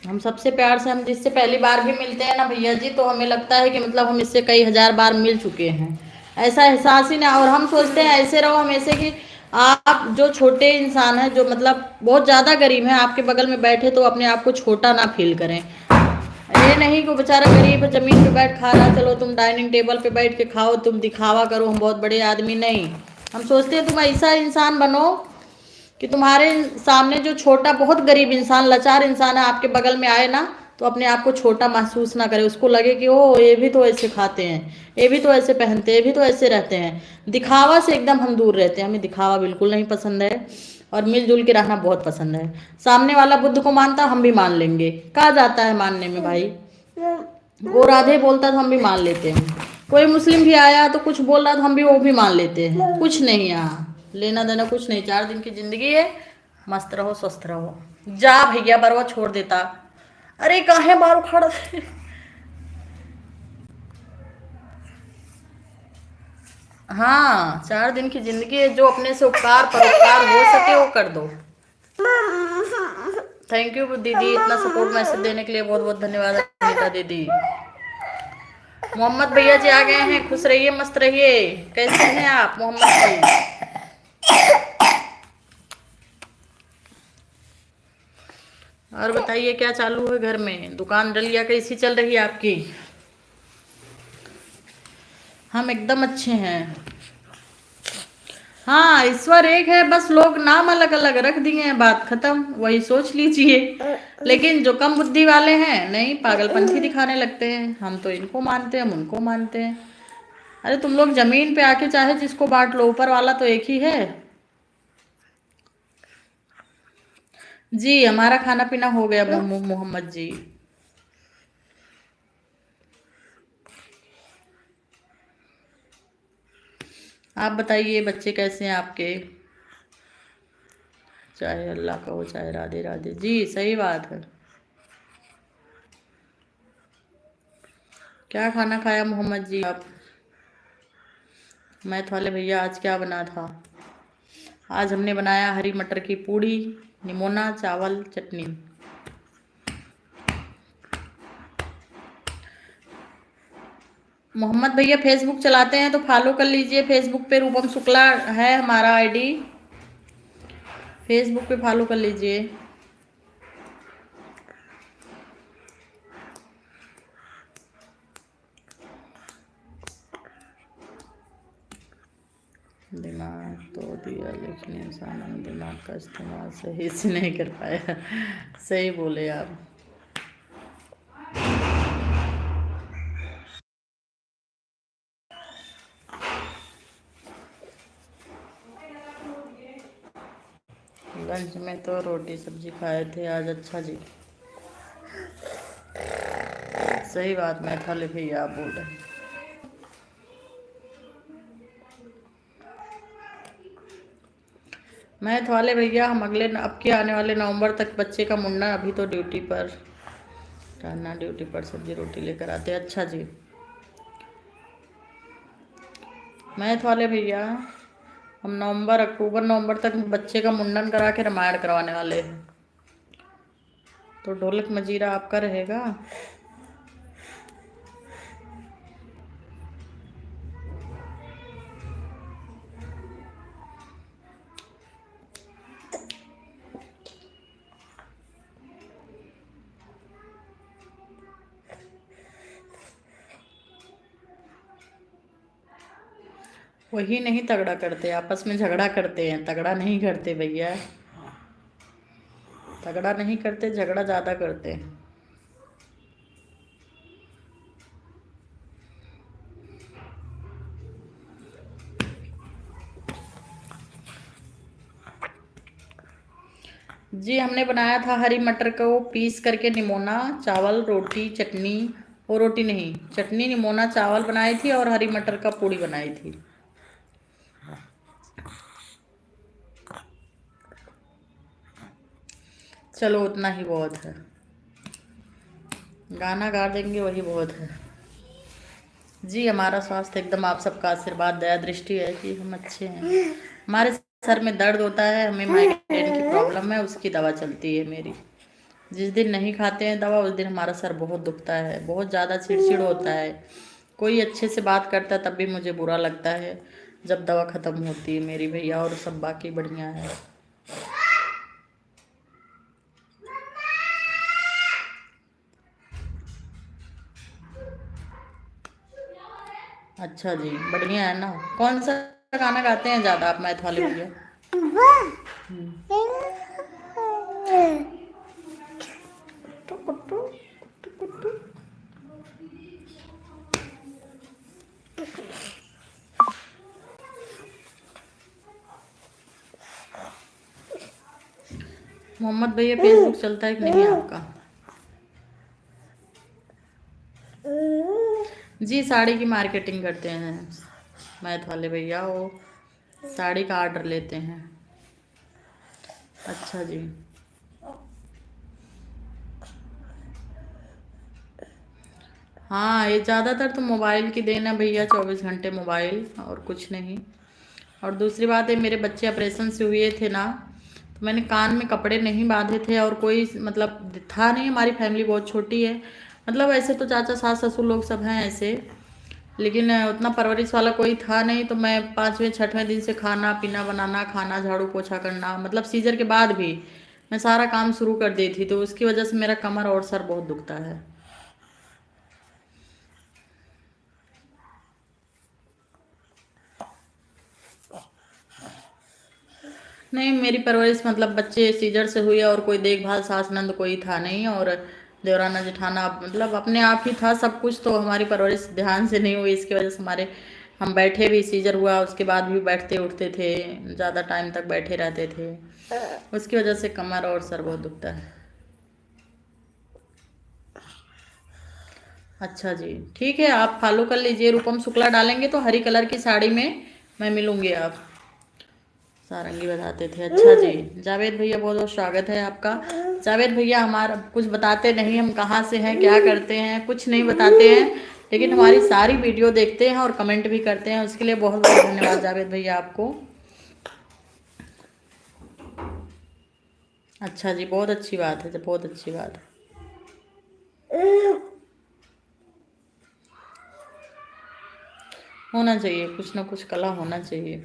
हम सबसे प्यार से, हम जिससे पहली बार भी मिलते हैं ना भैया जी, तो हमें लगता है कि मतलब हम इससे कई हजार बार मिल चुके हैं, ऐसा एहसास ही ना। और हम सोचते हैं ऐसे रहो हमेशा कि आप जो छोटे इंसान हैं, जो मतलब बहुत ज़्यादा गरीब हैं, आपके बगल में बैठे तो अपने आप को छोटा ना फील करें। ये नहीं कि बेचारा गरीब है, जमीन पे बैठ खा रहा, चलो तुम डाइनिंग टेबल पे बैठ के खाओ, तुम दिखावा करो हम बहुत बड़े आदमी, नहीं। हम सोचते हैं तुम ऐसा इंसान बनो कि तुम्हारे सामने जो छोटा, बहुत गरीब इंसान, लाचार इंसान है, आपके बगल में आए ना तो अपने आप को छोटा महसूस ना करे, उसको लगे कि ओ ये भी तो ऐसे खाते हैं, ये भी तो ऐसे पहनते हैं, ये भी तो ऐसे रहते हैं। दिखावा से एकदम हम दूर रहते हैं, हमें दिखावा बिल्कुल नहीं पसंद है, और मिलजुल के रहना बहुत पसंद है। सामने वाला बुद्ध को मानता हम भी मान लेंगे, कहा जाता है मानने में भाई, वो राधे बोलता तो हम भी मान लेते हैं, कोई मुस्लिम भी आया तो कुछ बोल रहा तो हम भी वो भी मान लेते हैं, कुछ नहीं यहाँ लेना देना कुछ नहीं। 4 दिन की जिंदगी है, मस्त रहो, स्वस्थ रहो। जा भैया, बरवा छोड़ देता। अरे काहे बार उखाड़ हाँ, 4 दिन की जिंदगी है, जो अपने से उपकार परोपकार हो सके वो कर दो। थैंक यू दीदी, इतना सपोर्ट मैसेज देने के लिए बहुत बहुत धन्यवाद अनीता दीदी। मोहम्मद भैया जी आ गए हैं, खुश रहिए, मस्त रहिए। कैसे हैं आप मोहम्मद जी? और बताइए क्या चालू है घर में, दुकान डलिया कैसी चल रही है आपकी? हम एकदम अच्छे हैं। हाँ, ईश्वर एक है, बस लोग नाम अलग अलग रख दिए हैं, बात खत्म, वही सोच लीजिए। लेकिन जो कम बुद्धि वाले हैं, नहीं, पागलपंथी दिखाने लगते हैं, हम तो इनको मानते हैं, हम उनको मानते हैं। अरे तुम लोग जमीन पे आके चाहे जिसको बांट लो, ऊपर वाला तो एक ही है। जी हमारा खाना पीना हो गया मोहम्मद जी। आप बताइए बच्चे कैसे हैं आपके? चाहे अल्लाह का हो चाहे राधे राधे। जी सही बात है। क्या खाना खाया मोहम्मद जी आप? मैथ वाले भैया आज क्या बना था? आज हमने बनाया हरी मटर की पूड़ी, निमोना, चावल, चटनी। मोहम्मद भैया फेसबुक चलाते हैं तो फॉलो कर लीजिए। फेसबुक पे रूपम शुक्ला है हमारा आईडी, फेसबुक पे फॉलो कर लीजिए। दिमाग तो दिया लेकिन इंसान दिमाग का इस्तेमाल सही से नहीं कर पाया। सही बोले आप। लंच में तो रोटी सब्जी खाए थे आज। अच्छा जी सही बात मैथ वाले भैया आप बोल रहे हैं। मैथ वाले भैया हम अगले अब के आने वाले नवंबर तक बच्चे का मुंडन, अभी तो ड्यूटी पर रहना, ड्यूटी पर सब्जी रोटी लेकर आते। अच्छा जी मैथ वाले भैया हम अक्टूबर नवंबर तक बच्चे का मुंडन करा के रामायण करवाने वाले हैं, तो ढोलक मजीरा आपका रहेगा। वही नहीं तगड़ा करते, आपस में झगड़ा करते हैं, तगड़ा नहीं करते भैया, तगड़ा नहीं करते, झगड़ा ज़्यादा करते हैं। जी हमने बनाया था हरी मटर को पीस करके, निमोना, चावल, रोटी, चटनी, और रोटी नहीं चटनी, निमोना, चावल बनाई थी और हरी मटर का पूड़ी बनाई थी। चलो उतना ही बहुत है, गाना गा देंगे वही बहुत है। जी हमारा स्वास्थ्य एकदम आप सबका आशीर्वाद दया दृष्टि है कि हम अच्छे हैं। हमारे सर में दर्द होता है, हमें माइग्रेन की प्रॉब्लम है, उसकी दवा चलती है मेरी। जिस दिन नहीं खाते हैं दवा उस दिन हमारा सर बहुत दुखता है, बहुत ज़्यादा चिड़चिड़ होता है। कोई अच्छे से बात करता है तब भी मुझे बुरा लगता है जब दवा ख़त्म होती है मेरी भैया, और सब बाकी बढ़िया है। अच्छा जी बढ़िया है ना। कौन सा गाना गाते हैं ज़्यादा आप मैथ वाले भैया? मोहम्मद भैया फेसबुक चलता है कि नहीं आपका? जी साड़ी की मार्केटिंग करते हैं मैथ वाले भैया, वो साड़ी का ऑर्डर लेते हैं। अच्छा जी हाँ ये ज़्यादातर तो मोबाइल की देन है भैया, 24 घंटे मोबाइल और कुछ नहीं। और दूसरी बात है मेरे बच्चे ऑपरेशन से हुए थे ना, तो मैंने कान में कपड़े नहीं बांधे थे, और कोई मतलब था नहीं, हमारी फैमिली बहुत छोटी है, मतलब ऐसे तो चाचा सास ससुर लोग सब हैं ऐसे, लेकिन उतना परवरिश वाला कोई था नहीं, तो मैं 5वें 6वें दिन से खाना पीना बनाना, खाना झाड़ू पोछा करना, मतलब सीजर के बाद भी मैं सारा काम शुरू कर दी थी, तो उसकी वजह से मेरा कमर और सर बहुत दुखता है। नहीं मेरी परवरिश मतलब बच्चे सीजर से हुई और कोई देखभाल सास नंद कोई था नहीं, और देवराना जेठाना मतलब अपने आप ही था सब कुछ, तो हमारी परवरिश ध्यान से नहीं हुई, इसकी वजह से हमारे हम बैठे भी, सीजर हुआ उसके बाद भी बैठते उठते थे, ज़्यादा टाइम तक बैठे रहते थे, उसकी वजह से कमर और सर बहुत दुखता है। अच्छा जी ठीक है, आप फॉलो कर लीजिए, रूपम शुक्ला डालेंगे तो हरी कलर की साड़ी में मैं मिलूंगी आप सारंगी बताते थे। अच्छा जी, जावेद भैया बहुत बहुत स्वागत है आपका। जावेद भैया हमारा कुछ बताते नहीं, हम कहाँ से हैं, क्या करते हैं, कुछ नहीं बताते हैं, लेकिन हमारी सारी वीडियो देखते हैं और कमेंट भी करते हैं। उसके लिए बहुत बहुत धन्यवाद जावेद भैया आपको। अच्छा जी, बहुत अच्छी बात है, बहुत अच्छी बात है। होना चाहिए, कुछ ना कुछ कला होना चाहिए।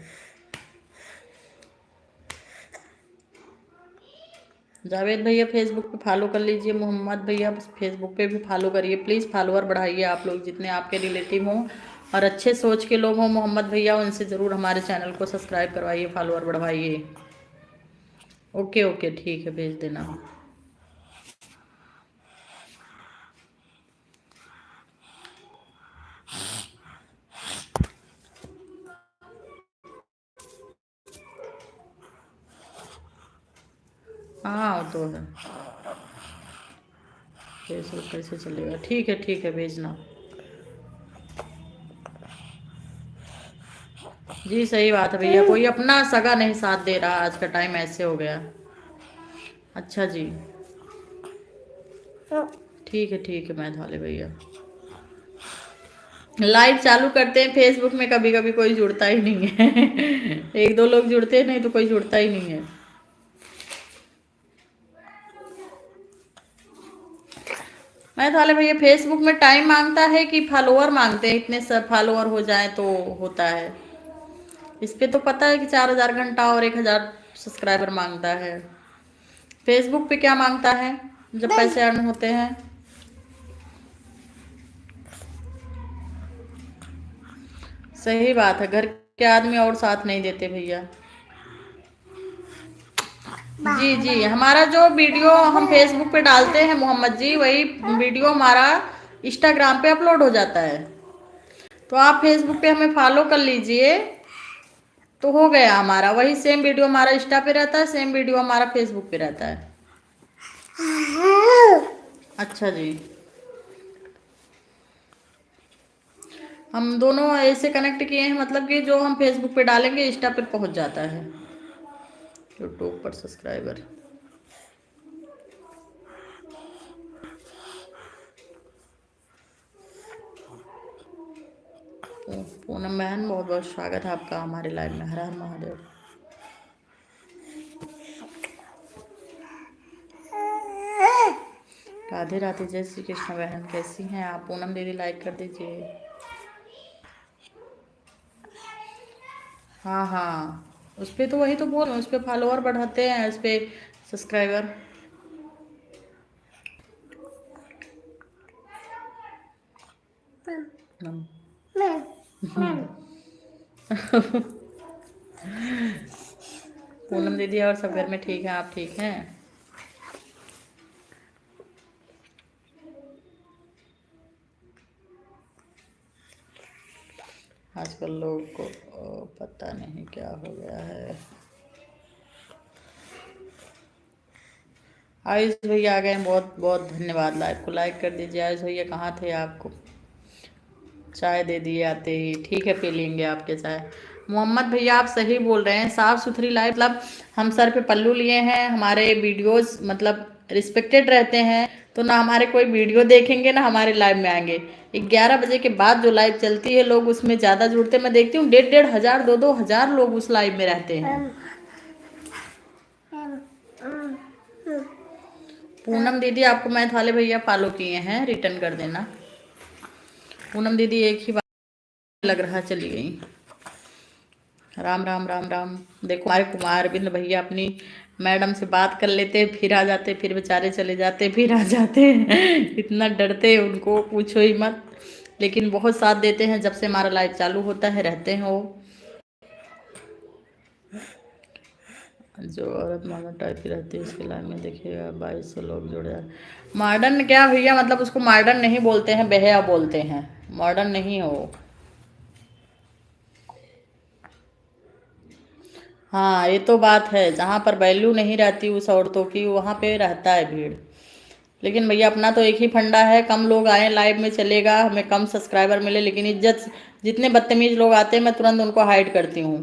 जावेद भैया फेसबुक पे फॉलो कर लीजिए, मोहम्मद भैया फेसबुक पे भी फॉलो करिए प्लीज़। फॉलोअर बढ़ाइए आप लोग, जितने आपके रिलेटिव हों और अच्छे सोच के लोग हों मोहम्मद भैया, उनसे ज़रूर हमारे चैनल को सब्सक्राइब करवाइए, फॉलोअर बढ़वाइए। ओके ओके, ठीक है, भेज देना। हाँ वो तो है, फेसबुक कैसे चलेगा। ठीक है, भेजना। जी सही बात है भैया, कोई अपना सगा नहीं साथ दे रहा, आज का टाइम ऐसे हो गया। अच्छा जी, ठीक है मैं वाले भैया लाइव चालू करते हैं। फेसबुक में कभी कभी कोई जुड़ता ही नहीं है एक दो लोग जुड़ते हैं, नहीं तो कोई जुड़ता ही नहीं है। मैं वाले भैया फेसबुक में टाइम मांगता है कि फॉलोअर मांगते हैं, इतने सब फॉलोअर हो जाए तो होता है। इस पे तो पता है कि 4000 घंटा और 1000 सब्सक्राइबर मांगता है। फेसबुक पे क्या मांगता है जब पैसे अर्न होते हैं। सही बात है, घर के आदमी और साथ नहीं देते भैया। जी जी, हमारा जो वीडियो हम फेसबुक पे डालते हैं मोहम्मद जी, वही वीडियो हमारा इंस्टाग्राम पे अपलोड हो जाता है। तो आप फेसबुक पे हमें फॉलो कर लीजिए तो हो गया हमारा, वही सेम वीडियो हमारा इंस्टा पे रहता है, सेम वीडियो हमारा फेसबुक पे रहता है। अच्छा जी, हम दोनों ऐसे कनेक्ट किए हैं, मतलब कि जो हम फेसबुक पे डालेंगे इंस्टा पे पहुंच जाता है। यूट्यूब पर सब्सक्राइबर पूनम बहन बहुत बहुत स्वागत है आपका हमारे लाइव में। हर हर महादेव। राधे राधे, जय श्री कृष्ण बहन, कैसी हैं आप। पूनम दीदी लाइक कर दीजिए। हाँ हाँ, उस पर तो वही तो बोल रहे हैं, उस पर फॉलोअर बढ़ाते हैं, उस पर सब्सक्राइबर। पूनम दीदी और सब घर में ठीक है, आप ठीक हैं। आजकल लोगों को पता नहीं क्या हो गया है। आयुष भैया आ गए, बहुत बहुत धन्यवाद। लाइव को लाइक कर दीजिए। आयुष भैया कहाँ थे, आपको चाय दे दिए आते ही। ठीक है, पी लेंगे आपके चाय। मोहम्मद भैया आप सही बोल रहे हैं, साफ सुथरी लाइफ, मतलब हम सर पे पल्लू लिए हैं, हमारे वीडियोस मतलब रिस्पेक्टेड रहते हैं, तो ना हमारे कोई वीडियो देखेंगे ना हमारे लाइव में आएंगे। 11 बजे के बाद जो लाइव चलती है लोग उसमें ज़्यादा जुड़ते, मैं देखती हूँ 1,500 2,000 लोग उस लाइव में रहते हैं। पूनम दीदी आपको मैथ वाले भैया फॉलो किए हैं, रिटर्न कर देना। पूनम दीदी एक ही बार लग रहा चली गई। राम राम राम राम। देखो हमारे कुमार अरविंद भैया अपनी मैडम से बात कर लेते, फिर आ जाते, फिर बेचारे चले जाते, फिर आ जाते इतना डरते हैं उनको पूछो ही मत, लेकिन बहुत साथ देते हैं। जब से हमारा लाइव चालू होता है रहते हैं वो। जो औरत मॉडर्न टाइप की रहती है उसके लाइव में देखिएगा 2200 लोग जुड़ जाए। मॉडर्न क्या भैया, मतलब उसको मॉडर्न नहीं बोलते हैं, बेहया बोलते हैं, मॉडर्न नहीं हो। हाँ ये तो बात है, जहाँ पर वैल्यू नहीं रहती उस औरतों की वहाँ पे रहता है भीड़। लेकिन भैया अपना तो एक ही फंडा है, कम लोग आए लाइव में चलेगा, हमें कम सब्सक्राइबर मिले, लेकिन इज्जत, जितने बदतमीज लोग आते हैं मैं तुरंत उनको हाइड करती हूँ।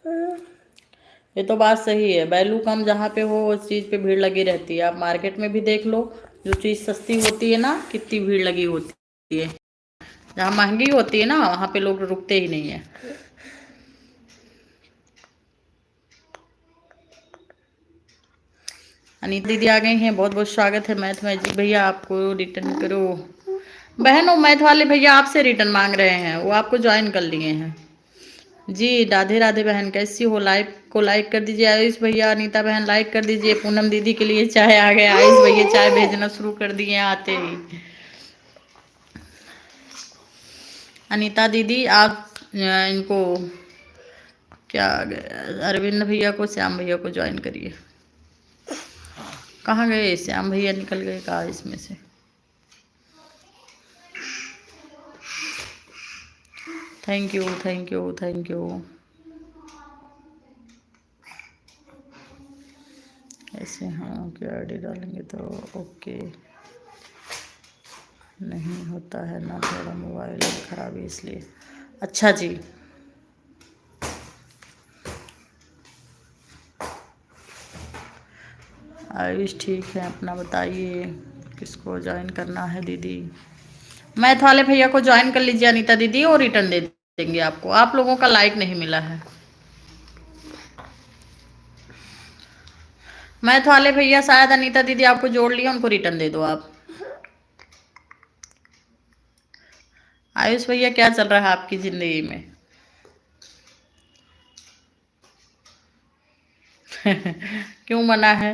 ये तो बात सही है, वैल्यू कम जहाँ पे हो उस चीज़ पे भीड़ लगी रहती है। आप मार्केट में भी देख लो, जो चीज़ सस्ती होती है ना, कितनी भीड़ लगी होती है। जहाँ महंगी होती है ना, वहाँ पे लोग रुकते ही नहीं है। अनीता दीदी आ गई हैं, बहुत बहुत स्वागत है। मैथ मैजिक भैया आपको रिटर्न करो। बहन, वो मैथ वाले भैया आपसे रिटर्न मांग रहे हैं, वो आपको ज्वाइन कर लिए हैं। जी राधे राधे बहन, कैसी हो? लाइव को लाइक कर दीजिए। आयुष भैया, अनीता बहन लाइक कर दीजिए। पूनम दीदी के लिए चाय आ गया। आयुष भैया चाय भेजना शुरू कर दिए आते ही। अनीता दीदी आप इनको क्या अरविंद भैया को, श्याम भैया को ज्वाइन करिए। कहाँ गए श्याम भैया? निकल गए कहा इसमें से। Thank you thank you thank you. ऐसे हाँ, क्या आईडी डालेंगे तो ओके नहीं होता है ना, थोड़ा मोबाइल खराब है इसलिए। अच्छा जी, आयुष ठीक है। अपना बताइए किसको ज्वाइन करना है दीदी? मैथ वाले भैया को ज्वाइन कर लीजिए अनीता दीदी, और रिटर्न दे देंगे आपको। आप लोगों का लाइक नहीं मिला है। मैथ वाले भैया शायद अनीता दीदी आपको जोड़ लिया, उनको रिटर्न दे दो आप। आयुष भैया क्या चल रहा है आपकी जिंदगी में? क्यों मना है?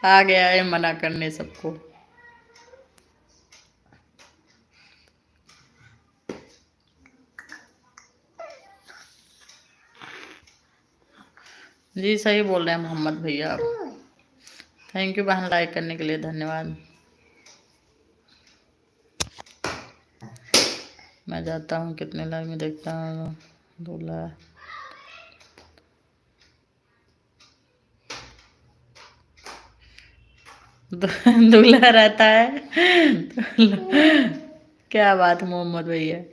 आ गया है मना करने सबको। जी सही बोल रहे हैं मोहम्मद भैया आप। थैंक यू बहन, लाइक करने के लिए धन्यवाद। मैं जाता हूँ, कितने लाइक में देखता हूँ? 2 लाख। दूल्हा रहता है। क्या बात मोहम्मद भैया।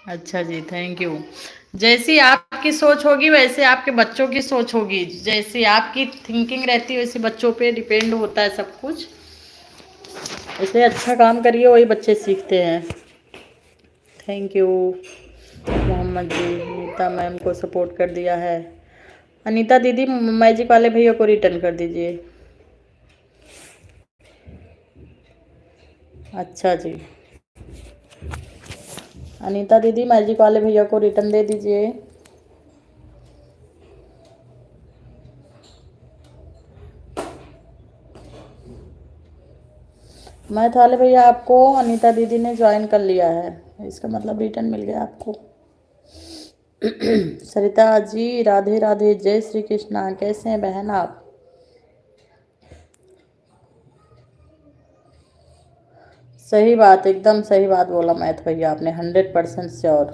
अच्छा जी, थैंक यू। जैसी आपकी सोच होगी वैसे आपके बच्चों की सोच होगी। जैसी आपकी थिंकिंग रहती है वैसे बच्चों पे डिपेंड होता है सब कुछ। इसलिए अच्छा काम करिए, वही बच्चे सीखते हैं। Thank you Mohammed ji. Neeta ma'am को सपोर्ट कर दिया है। अनीता दीदी मैजिक वाले भैया को रिटर्न कर दीजिए। अच्छा जी, अनीता दीदी मैजिक वाले भैया को रिटर्न दे दीजिए। मैथ वाले भैया आपको अनीता दीदी ने ज्वाइन कर लिया है, इसका मतलब रिटर्न मिल गया आपको। सरिता जी राधे राधे, जय श्री कृष्णा। कैसे हैं बहन आप? सही बात, एकदम सही बात बोला मैथ भैया आपने, 100% श्योर।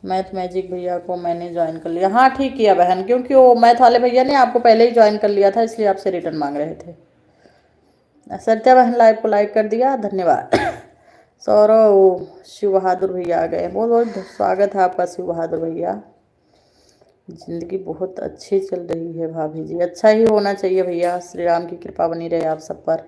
मैथ मैजिक भैया को मैंने ज्वाइन कर लिया। हाँ ठीक किया बहन, क्योंकि वो मैथ वाले भैया ने आपको पहले ही ज्वाइन कर लिया था, इसलिए आपसे रिटर्न मांग रहे थे। सत्या बहन लाइव को लाइक कर दिया, धन्यवाद। सौरव शिव बहादुर भैया आ गए, बहुत बहुत स्वागत है आपका शिव बहादुर भैया। जिंदगी बहुत अच्छी चल रही है भाभी जी, अच्छा ही होना चाहिए भैया, श्री राम की कृपा बनी रहे आप सब पर।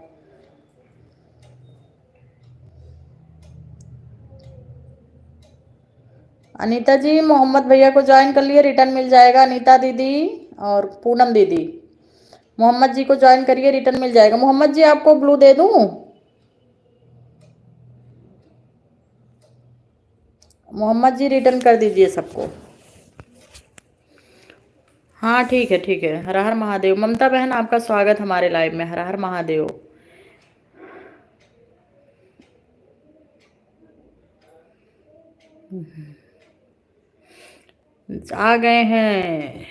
अनीता जी मोहम्मद भैया को ज्वाइन कर लिए, रिटर्न मिल जाएगा। अनीता दीदी और पूनम दीदी मोहम्मद जी को ज्वाइन करिए, रिटर्न मिल जाएगा। मोहम्मद जी आपको ब्लू दे दूं? मोहम्मद जी रिटर्न कर दीजिए सबको। हाँ ठीक है ठीक है। हर हर महादेव। ममता बहन आपका स्वागत हमारे लाइव में। हर हर महादेव। आ गए हैं।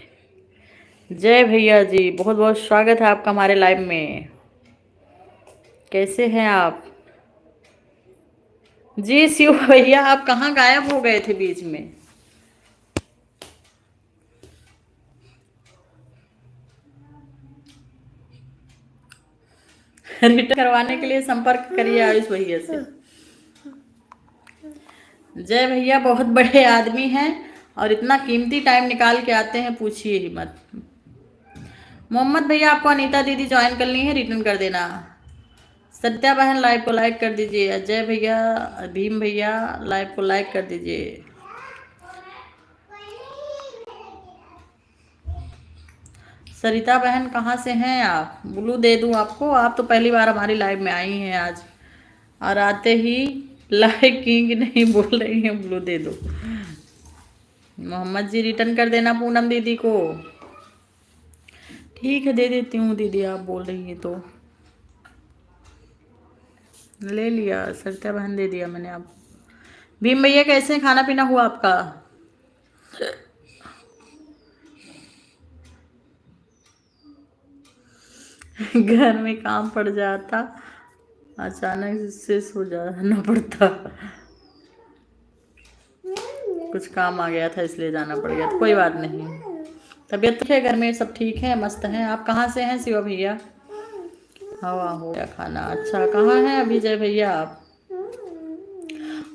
जय भैया जी, बहुत बहुत स्वागत है आपका हमारे लाइव में। कैसे हैं आप? जी शिव भैया आप कहाँ गायब हो गए थे बीच में? रिटर्न करवाने के लिए संपर्क करिए आयुष भैया से। जय भैया बहुत बड़े आदमी हैं और इतना कीमती टाइम निकाल के आते हैं, पूछिए ही मत। मोहम्मद भैया आपको अनीता दीदी ज्वाइन करनी है, रिटर्न कर देना। सत्या बहन लाइव को लाइक कर दीजिए। अजय भैया, भीम भैया लाइव को लाइक कर दीजिए। सरिता बहन कहाँ से हैं आप? ब्लू दे दूँ आपको? आप तो पहली बार हमारी लाइव में आई हैं आज, और आते ही लाइक की कि नहीं बोल रही हैं ब्लू दे दो। मोहम्मद जी रिटर्न कर देना पूनम दीदी को। ठीक है दे देती हूँ दीदी, आप बोल रही हैं तो। ले लिया सरिता बहन, दे दिया मैंने आप। भीम भैया कैसे हैं? खाना पीना हुआ आपका? घर में काम पड़ जाता, अचानक से सो जाना पड़ता। कुछ काम आ गया था इसलिए जाना पड़ गया, तो कोई बात नहीं। तबीयत ठीक है? घर में सब ठीक है, मस्त हैं? आप कहाँ से हैं शिवा भैया? हवा हो गया खाना। अच्छा कहाँ हैं अभी जय भैया आप?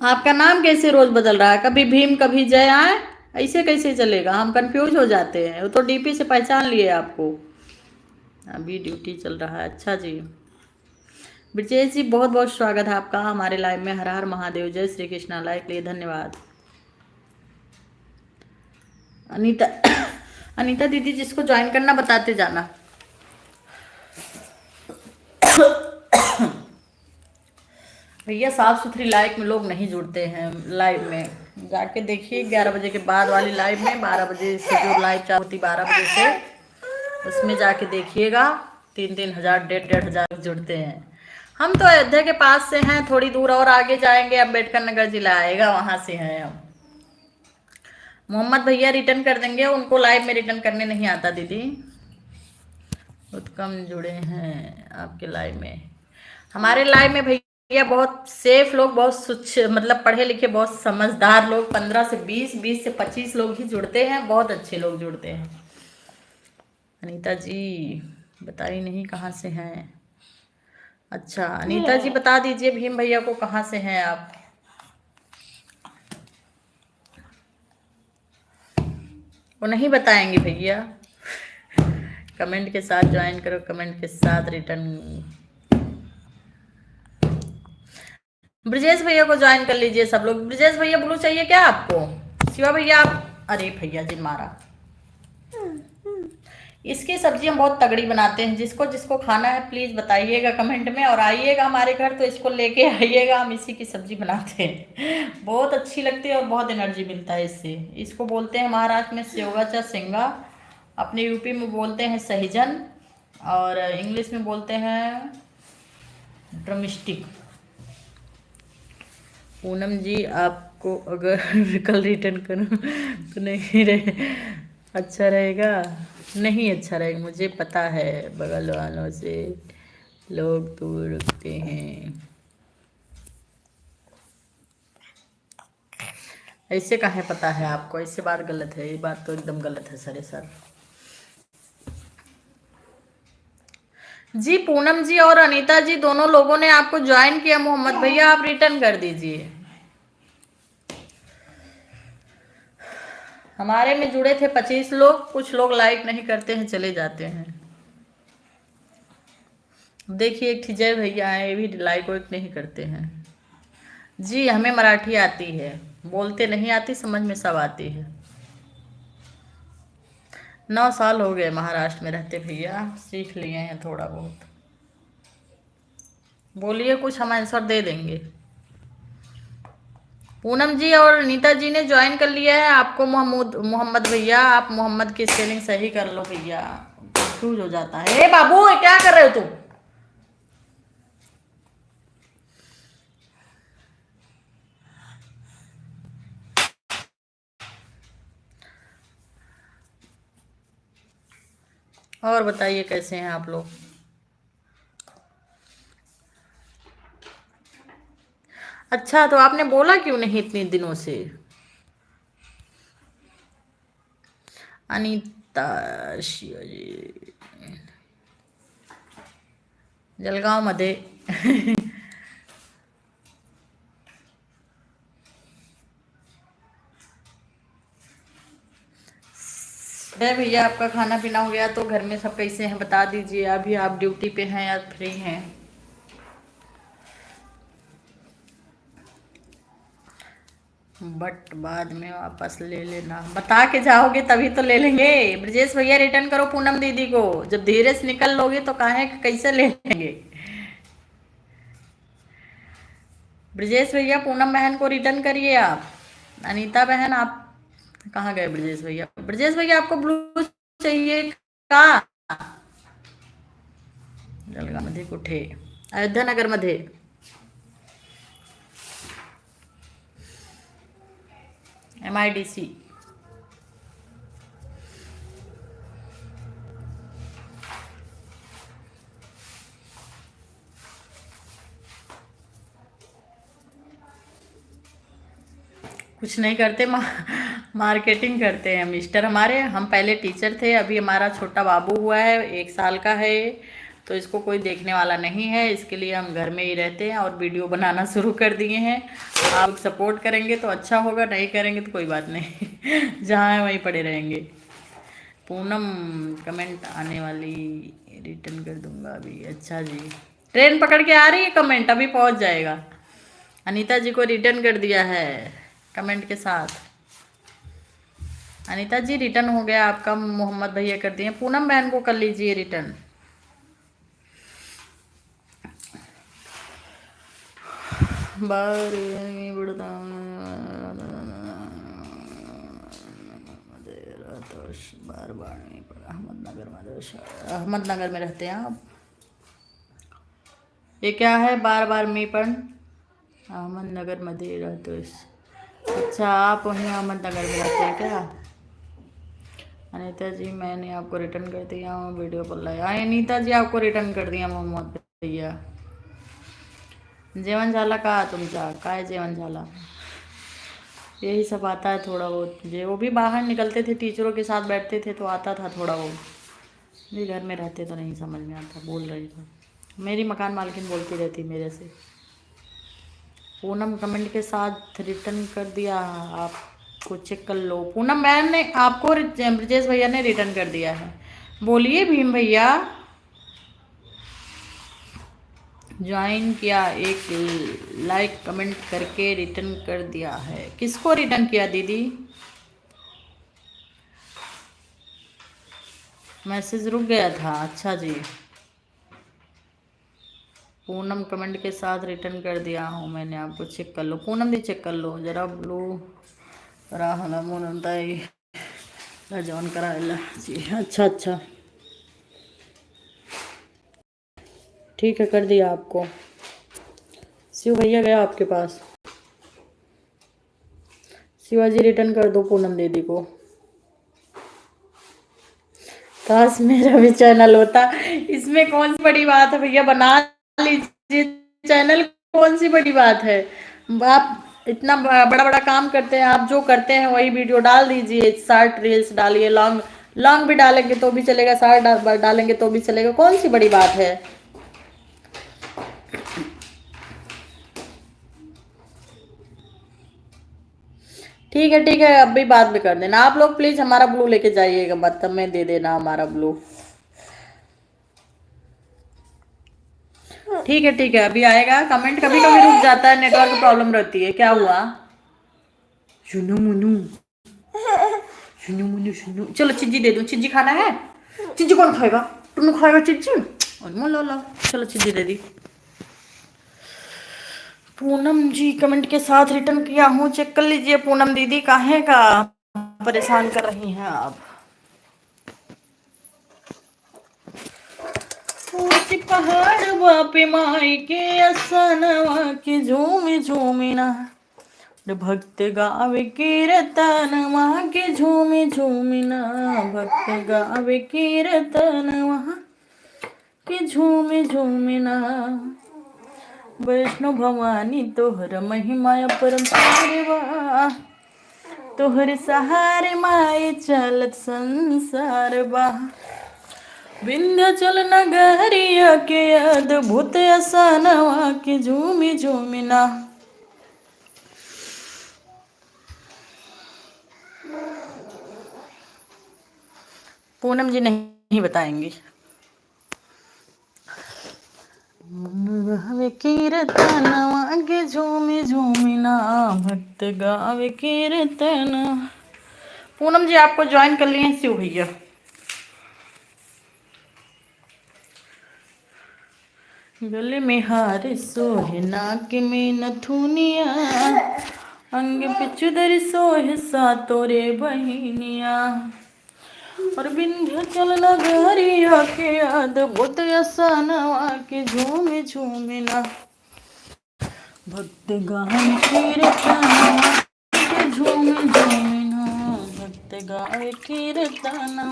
आपका नाम कैसे रोज बदल रहा है? कभी भीम कभी जय आए, ऐसे कैसे चलेगा? हम कंफ्यूज हो जाते हैं। वो तो डीपी से पहचान लिए आपको। अभी ड्यूटी चल रहा है। अच्छा जी। ब्रजेश जी बहुत बहुत स्वागत है आपका हमारे लाइव में। हर हर महादेव, जय श्री कृष्णा। लाइक लिए धन्यवाद। अनीता अनीता दीदी जिसको ज्वाइन करना बताते जाना। भैया साफ सुथरी लाइव में लोग नहीं जुड़ते हैं। लाइव में जाके देखिए 11 बजे के बाद वाली लाइव में, 12 बजे से जो लाइव चालू होती 12 बजे से, उसमें जाके देखिएगा 3-3 हज़ार 1,500 जुड़ते हैं। हम तो अयोध्या के पास से हैं, थोड़ी दूर और आगे जाएंगे अम्बेडकर नगर जिला आएगा, वहां से हैं हम। मोहम्मद भैया रिटर्न कर देंगे, उनको लाइव में रिटर्न करने नहीं आता दीदी। बहुत कम जुड़े हैं आपके लाइव में। हमारे लाइव में भैया बहुत सेफ लोग, बहुत स्वच्छ, मतलब पढ़े लिखे, बहुत समझदार लोग 15 से 20, 20 से 25 लोग ही जुड़ते हैं। बहुत अच्छे लोग जुड़ते हैं। अनीता जी बता ही नहीं कहाँ से हैं। अच्छा अनीता जी बता दीजिए भीम भैया को कहाँ से हैं आप? वो नहीं बताएंगे भैया। कमेंट के साथ ज्वाइन करो, कमेंट के साथ रिटर्न। ब्रजेश भैया को ज्वाइन कर लीजिए सब लोग। ब्रजेश भैया ब्लू चाहिए क्या आपको? शिवा भैया आप, अरे भैया जी मारा। इसकी सब्जी हम बहुत तगड़ी बनाते हैं। जिसको जिसको खाना है प्लीज बताइएगा कमेंट में, और आइएगा हमारे घर तो इसको लेके आइएगा। हम इसी की सब्जी बनाते हैं, बहुत अच्छी लगती है और बहुत एनर्जी मिलता है इससे। इसको बोलते हैं महाराष्ट्र में सेवगाचा शेंगा, अपने यूपी में बोलते हैं सहिजन, और इंग्लिश में बोलते हैं ड्रमस्टिक। पूनम जी आपको अगर कल रिटर्न करूं तो नहीं रहे, अच्छा रहेगा? नहीं अच्छा रहेगा, मुझे पता है बगल वालों से लोग दूर रुकते हैं। ऐसे काहे पता है आपको? ऐसे बात गलत है, ये बात तो एकदम गलत है सर सर। जी पूनम जी और अनीता जी दोनों लोगों ने आपको ज्वाइन किया। मोहम्मद भैया आप रिटर्न कर दीजिए। हमारे में जुड़े थे 25 लोग, कुछ लोग लाइक नहीं करते हैं, चले जाते हैं। देखिए एक जय भैया है, ये भी लाइक वाइक नहीं करते हैं। जी हमें मराठी आती है, बोलते नहीं आती, समझ में सब आती है। 9 साल हो गए महाराष्ट्र में रहते भैया, सीख लिए हैं थोड़ा बहुत। बोलिए कुछ, हम आंसर दे देंगे। पूनम जी और नीता जी ने ज्वाइन कर लिया है आपको। मोहम्मद भैया आप मोहम्मद की स्पेलिंग सही कर लो भैया, कंफ्यूज हो जाता है। ए बाबू क्या कर रहे हो तुम? और बताइए कैसे हैं आप लोग? अच्छा तो आपने बोला क्यों नहीं इतने दिनों से? अनीता शिवाजी जलगांव मध्ये गए भैया, आपका खाना पीना हो गया? तो घर में सब कैसे हैं बता दीजिए। अभी आप ड्यूटी पे हैं या फ्री हैं? बट बाद में वापस ले लेना, बता के जाओगे तभी तो ले लेंगे। ब्रजेश भैया रिटर्न करो पूनम दीदी को। जब धीरे से निकल लोगे तो काहे कैसे ले लेंगे? ब्रजेश भैया पूनम बहन को रिटर्न करिए आप। अनीता बहन आप कहाँ गए? ब्रजेश भैया, ब्रजेश भैया आपको ब्लू चाहिए का? जलगांव मध्ये कुठे? अयोध्या नगर मध्ये। MIDC। कुछ नहीं करते, मार्केटिंग करते हैं मिस्टर हमारे। हम पहले टीचर थे, अभी हमारा छोटा बाबू हुआ है, 1 साल का है, तो इसको कोई देखने वाला नहीं है, इसके लिए हम घर में ही रहते हैं और वीडियो बनाना शुरू कर दिए हैं। आप सपोर्ट करेंगे तो अच्छा होगा, नहीं करेंगे तो कोई बात नहीं। जहाँ है वहीं पड़े रहेंगे। पूनम कमेंट आने वाली, रिटर्न कर दूंगा अभी। अच्छा जी, ट्रेन पकड़ के आ रही है कमेंट, अभी पहुंच जाएगा। अनीता जी को रिटर्न कर दिया है कमेंट के साथ। अनीता जी रिटर्न हो गया आपका, मोहम्मद भैया कर दिए। पूनम बहन को कर लीजिए रिटर्न। बार बार नहीं पड़ा। अहमदनगर में, अहमदनगर में रहते हैं आप? ये क्या है बार बार मी पण? अहमदनगर मध्ये रहते। अच्छा, आप वहीं अहमदनगर में रहते हैं क्या? अनीता जी मैंने आपको रिटर्न कर दिया हूँ, वीडियो पर लाया। अनीता जी आपको रिटर्न कर दिया मोहम्मद भैया। जेवण झाला का तुमचा? काय जेवण झाला? यही सब आता है थोड़ा बहुत। जे वो भी बाहर निकलते थे, टीचरों के साथ बैठते थे तो आता था थोड़ा बहुत। जी घर में रहते तो नहीं समझ में आता। बोल रही था मेरी मकान मालकिन, बोलती रहती मेरे से। पूनम कमेंट के साथ रिटर्न कर दिया, आपको चेक कर लो। पूनम बहन ने आपको, ब्रजेश भैया ने रिटर्न कर दिया है। बोलिए भीम भैया। ज्वाइन किया, एक लाइक कमेंट करके रिटर्न कर दिया है। किसको रिटर्न किया दीदी? मैसेज रुक गया था। अच्छा जी, पूनम कमेंट के साथ रिटर्न कर दिया हूँ मैंने आपको, चेक कर लो। पूनम भी चेक कर लो जरा। ब्लू राहला मुनताई जॉन करा जी। अच्छा अच्छा, ठीक है, कर दिया आपको। शिव भैया गया आपके पास? शिवाजी रिटर्न कर दो पूनम दीदी को। काश मेरा भी चैनल होता। इसमें कौन सी बड़ी बात है भैया, बना लीजिए चैनल। कौन सी बड़ी बात है? आप इतना बड़ा बड़ा काम करते हैं, आप जो करते हैं वही वीडियो डाल दीजिए। शॉर्ट रील्स डालिए, लॉन्ग लॉन्ग भी डालेंगे तो भी चलेगा, शॉर्ट डालेंगे तो भी चलेगा। कौन सी बड़ी बात है? ठीक है ठीक है, अभी बाद में कर देना। आप लोग प्लीज हमारा ब्लू लेके जाइएगा, मत हमें दे देना हमारा ब्लू। ठीक है, अभी आएगा। कमेंट कभी कभी रुक जाता है, नेटवर्क प्रॉब्लम रहती है। क्या हुआ? सुनो मुनु, सुनो मुनु सुनो। चलो चिज्जी दे दूं। चिज्जी खाना है? चिज्जी कौन खाएगा? तुम खाएगा चिज्जी? लो लो, चलो चिज्जी दे दी। पूनम जी कमेंट के साथ रिटर्न किया हूँ, चेक कर लीजिए। पूनम दीदी काहे का परेशान कर रही हैं आप? पहाड़ बापे माई के असनवा के झूमी झूमी ना, भक्त गावे कीर्तन वहाँ के झूमी झूमी ना, भक्त गावे कीर्तन वहाँ के झूमी झूमी ना। वैष्णो भवानी तोहर महिमा परम्पार बा, तोहर सहारे माए चलत संसार बा। विंध्याचल नगरिया के अद्भुत असनवा के झूमी झूमी ना। पूनम जी नहीं बताएंगी। गावे कीर्तनवा के झूमी झूमिना भक्त गावे कीर्तन। पूनम जी आपको ज्वाइन कर लिए शिव भैया। गले में हार सोहे नाक में नथुनिया अंग पिचुदर सोहे सातोरे बहिनिया और विंध्याचल नगरिया के अद्भुत असानवा के झूमे झूमिना भक्त गावे कीर्तनवा के झूमे झूमिना भक्त गावे कीर्तनवा।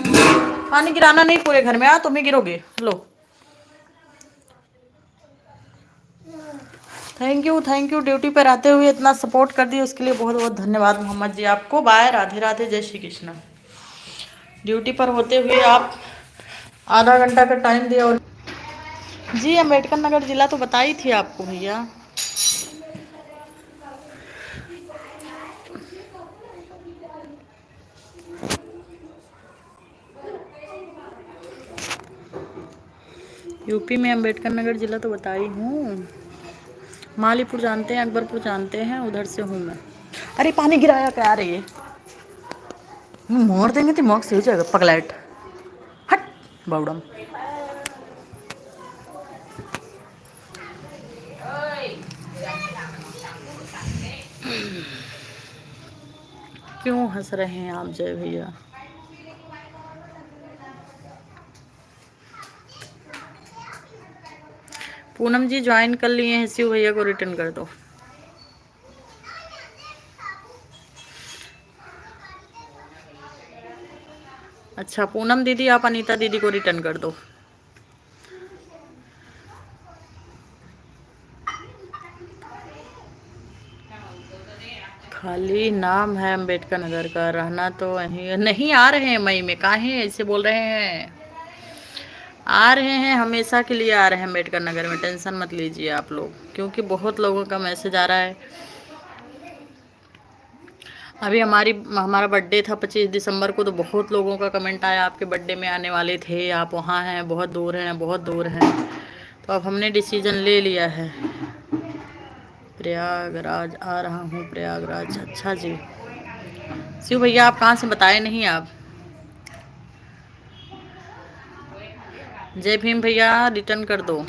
पानी गिराना नहीं पूरे घर में, आ तुम ही गिरोगे। लो थैंक यू ड्यूटी पर आते हुए इतना सपोर्ट कर दिया उसके लिए बहुत बहुत धन्यवाद मोहम्मद जी आपको। बाय, राधे राधे, जय श्री कृष्ण। ड्यूटी पर होते हुए आप आधा घंटा का टाइम दिया। और जी अम्बेडकर नगर जिला तो बताई थी आपको भैया। यूपी में अम्बेडकर नगर जिला तो बताई हूँ। मालीपुर जानते हैं, अकबरपुर जानते हैं, उधर से हूँ मैं। अरे पानी गिराया क्या रे, मोड़ देंगे दिमाग से हो जाएगा पगलाइट। हट बाउडम। क्यों हंस रहे हैं आप जय भैया? पूनम जी ज्वाइन कर लिए हैं, शिव भैया को रिटर्न कर दो। अच्छा पूनम दीदी आप अनीता दीदी को रिटर्न कर दो। खाली नाम है अम्बेडकर नगर का, रहना तो वहीं नहीं। आ रहे हैं मई में, काहे ऐसे बोल रहे हैं? आ रहे हैं, हमेशा के लिए आ रहे हैं अम्बेडकर नगर में, टेंशन मत लीजिए आप लोग, क्योंकि बहुत लोगों का मैसेज आ रहा है। अभी हमारा बर्थडे था 25 दिसंबर को, तो बहुत लोगों का कमेंट आया आपके बर्थडे में आने वाले थे, आप वहाँ हैं, बहुत दूर हैं, बहुत दूर हैं। तो अब हमने डिसीजन ले लिया है। प्रयागराज आ रहा हूँ, प्रयागराज। अच्छा जी शिव भैया आप कहाँ से बताए नहीं आप? जय भीम भैया रिटर्न कर दो।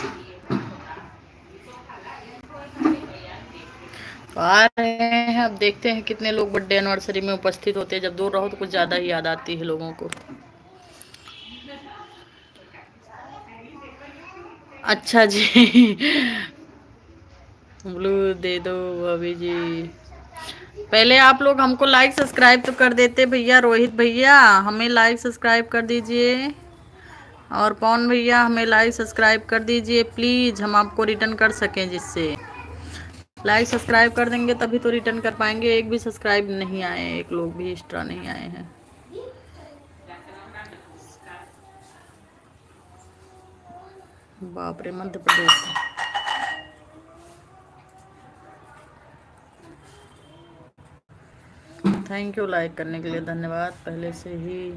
तो आ रहे हैं, अब देखते हैं कितने लोग बर्थडे एनिवर्सरी में उपस्थित होते हैं। जब दूर रहो तो कुछ ज़्यादा ही याद आती है लोगों को। अच्छा जी ब्लू दे दो अभी जी। पहले आप लोग हमको लाइक सब्सक्राइब तो कर देते भैया। रोहित भैया हमें लाइक सब्सक्राइब कर दीजिए, और पवन भैया हमें लाइक सब्सक्राइब कर दीजिए प्लीज़, हम आपको रिटर्न कर सकें। जिससे लाइक सब्सक्राइब कर देंगे तभी तो रिटर्न कर पाएंगे। एक भी सब्सक्राइब नहीं आए, एक लोग भी एक्स्ट्रा नहीं आए हैं। बाप रे Madhya Pradesh. Thank you like करने के लिए, धन्यवाद पहले से ही।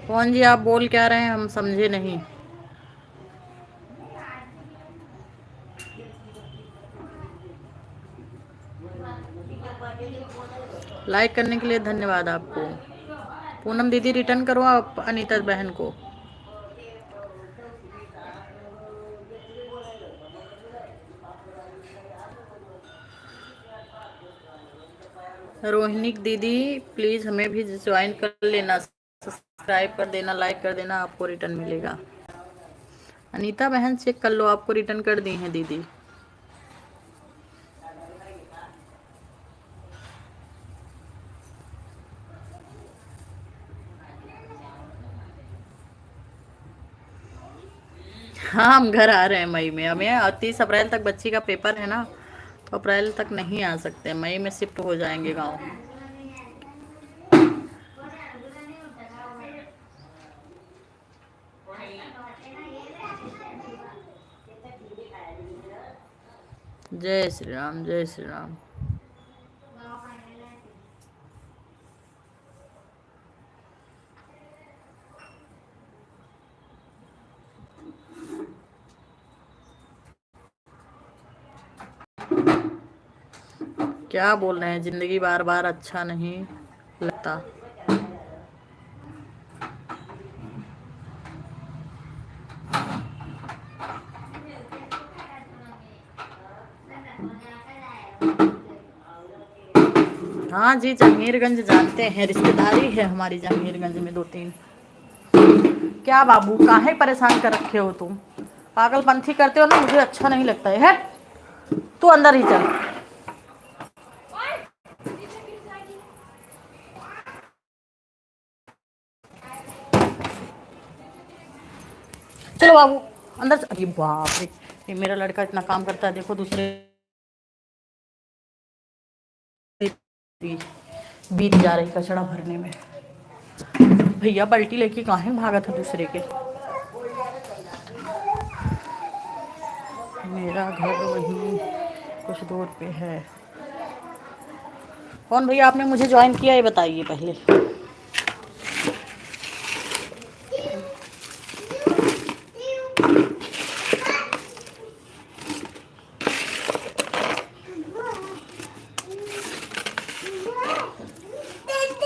कौन जी आप बोल क्या रहे हैं, हम समझे नहीं। लाइक करने के लिए धन्यवाद आपको। पूनम दीदी रिटर्न करो आप अनीता बहन को। रोहिणी दीदी प्लीज़ हमें भी ज्वाइन कर लेना, सब्सक्राइब कर देना, लाइक कर देना, आपको रिटर्न मिलेगा। अनीता बहन चेक कर लो, आपको रिटर्न कर दी हैं दीदी। हाँ हम घर आ रहे हैं मई में। हमें 30 अप्रैल तक बच्ची का पेपर है ना, तो अप्रैल तक नहीं आ सकते, मई में शिफ्ट हो जाएंगे गाँव। जय श्री राम, जय श्री राम। क्या बोल रहे हैं, जिंदगी बार बार अच्छा नहीं लगता। हाँ जी, जमीरगंज जानते हैं, रिश्तेदारी है हमारी जमीरगंज में 2-3। क्या बाबू, काहे परेशान कर रखे हो तुम? पागलपंथी करते हो ना, मुझे अच्छा नहीं लगता है। तू अंदर ही चल। चलो बाबू अंदर अरे बाप रे, ये मेरा लड़का इतना काम करता है, देखो दूसरे बीत जा रही कचड़ा भरने में। भैया बाल्टी लेके काहे भागा था दूसरे के। मेरा घर वहीं कुछ दूर पे है। कौन भैया आपने मुझे ज्वाइन किया, ये बताइए पहले।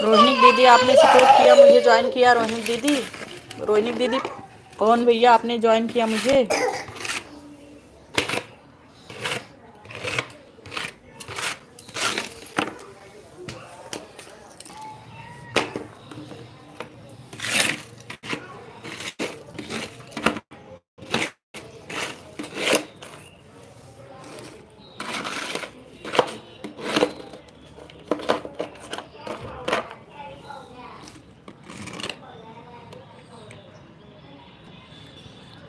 रोहिणी दीदी आपने सपोर्ट किया, मुझे ज्वाइन किया। रोहिणी दीदी, रोहिणी दीदी, कौन भैया आपने ज्वाइन किया मुझे?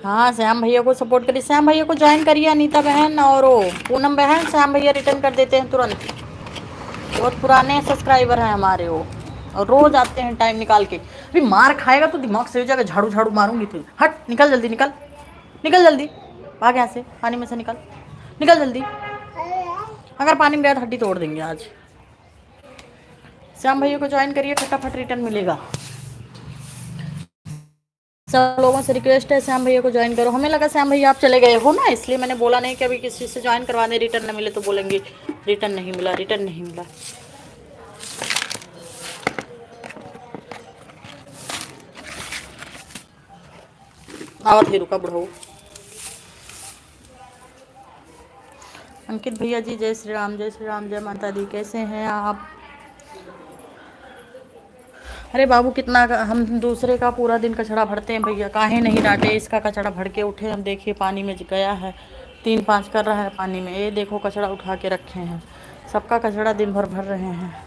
हाँ, श्याम भैया को सपोर्ट करिए, श्याम भैया को ज्वाइन करिए। अनीता बहन और वो पूनम बहन, श्याम भैया रिटर्न कर देते हैं तुरंत। बहुत पुराने सब्सक्राइबर हैं हमारे वो, और रोज आते हैं टाइम निकाल के। अभी मार खाएगा तो दिमाग से हो जाएगा, झाड़ू झाड़ू मारूंगी तुझे। हट, निकल जल्दी, निकल निकल जल्दी, भाग यहाँ से, पानी में से निकल, निकल जल्दी। अगर पानी में गया तो हड्डी तोड़ देंगे आज। श्याम भैया को ज्वाइन करिए, फटाफट रिटर्न मिलेगा। सब लोगों से रिक्वेस्ट है, श्याम भैया को ज्वाइन करो। हमें लगा श्याम भैया आप चले गए हो ना, इसलिए मैंने बोला नहीं कि अभी किसी से ज्वाइन करवाने, रिटर्न न मिले तो बोलेंगे रिटर्न नहीं मिला, रिटर्न नहीं मिला। आवत ही रुका बुढ़ाऊ। अंकित भैया जी, जय श्री राम, जय श्री राम, जय माता दी। कैसे हैं आप? अरे बाबू, कितना हम दूसरे का पूरा दिन कचड़ा भरते हैं भैया, काहे नहीं डांटे। इसका कचड़ा भर के उठे, हम देखिए पानी में गया है, 3-5 कर रहा है पानी में। ये देखो कचड़ा उठा के रखे हैं, सबका कचड़ा दिन भर भर रहे हैं।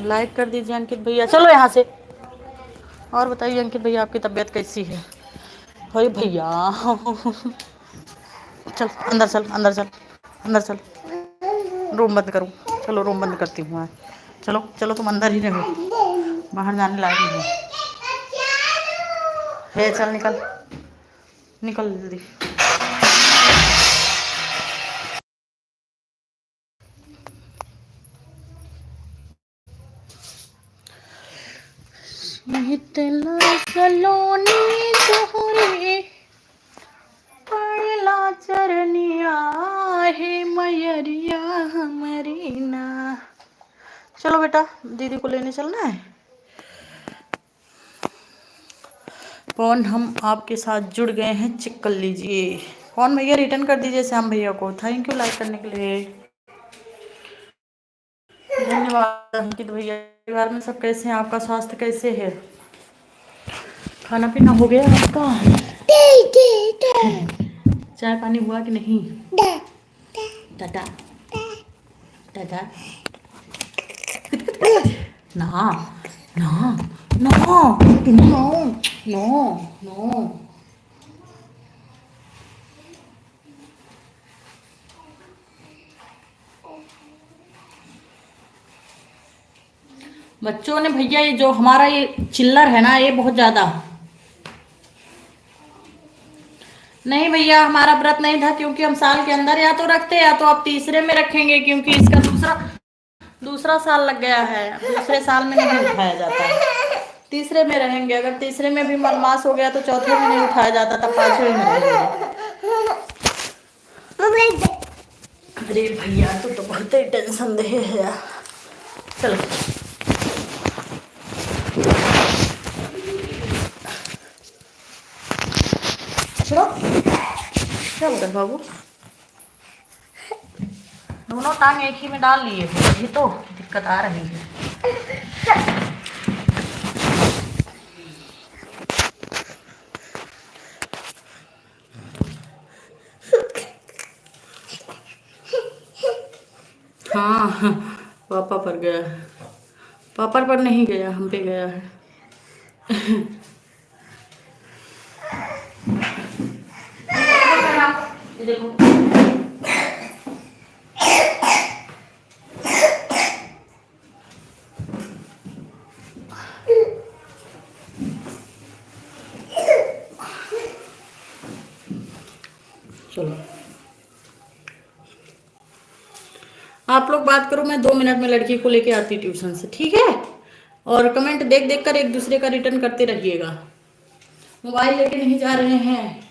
लाइक कर दीजिए अंकित भैया। चलो यहाँ से। और बताइए अंकित भैया, आपकी तबीयत कैसी है? अरे भैया चल अंदर चल, अंदर चल, अंदर चल। रूम बंद करूँ? चलो रूम बंद करती हूँ मैं। चलो चलो, तुम अंदर ही रहो, बाहर जाने लायक नहीं है। चल निकल, निकल जल्दी। इतना सलोनी तोहरे पड़ला चरनिया है मयरिया हमारी ना। चलो बेटा, दीदी को लेने चलना है। कौन हम आपके साथ जुड़ गए हैं, चेक कर लीजिए। कौन भैया रिटर्न कर दीजिए श्याम भैया को। थैंक यू लाइक करने के लिए, धन्यवाद अंकित भैया। परिवार में सब कैसे हैं? आपका स्वास्थ्य कैसे है? खाना पीना हो गया आपका? चाय पानी हुआ कि नहीं? टाटा टाटा। ना ना ना नो नो नो। बच्चों ने भैया ये जो हमारा ये चिल्लर है ना, ये बहुत ज्यादा। नहीं भैया, हमारा व्रत नहीं था, क्योंकि हम साल के अंदर या तो रखते या तो अब तीसरे में रखेंगे, क्योंकि इसका दूसरा दूसरा साल लग गया है। दूसरे साल में नहीं उठाया जाता है, तीसरे में रहेंगे। अगर तीसरे में भी मलमास हो गया तो चौथे में नहीं उठाया जाता, तब पांचवें में रहेंगे। अरे भैया तू तो बहुत ही टेंशन दे है यार। चलो चलो चल कर बाबू, दोनों टांग एक ही में डाल लिए थे, अभी तो दिक्कत आ रही है। हाँ, पापा पर गया है। पापा पर नहीं गया, हम पे गया है। ये देखो, चलो आप लोग बात करो, मैं 2 मिनट में लड़की को लेके आती ट्यूशन से, ठीक है? और कमेंट देख देख कर एक दूसरे का रिटर्न करते रहिएगा। मोबाइल लेके नहीं जा रहे हैं।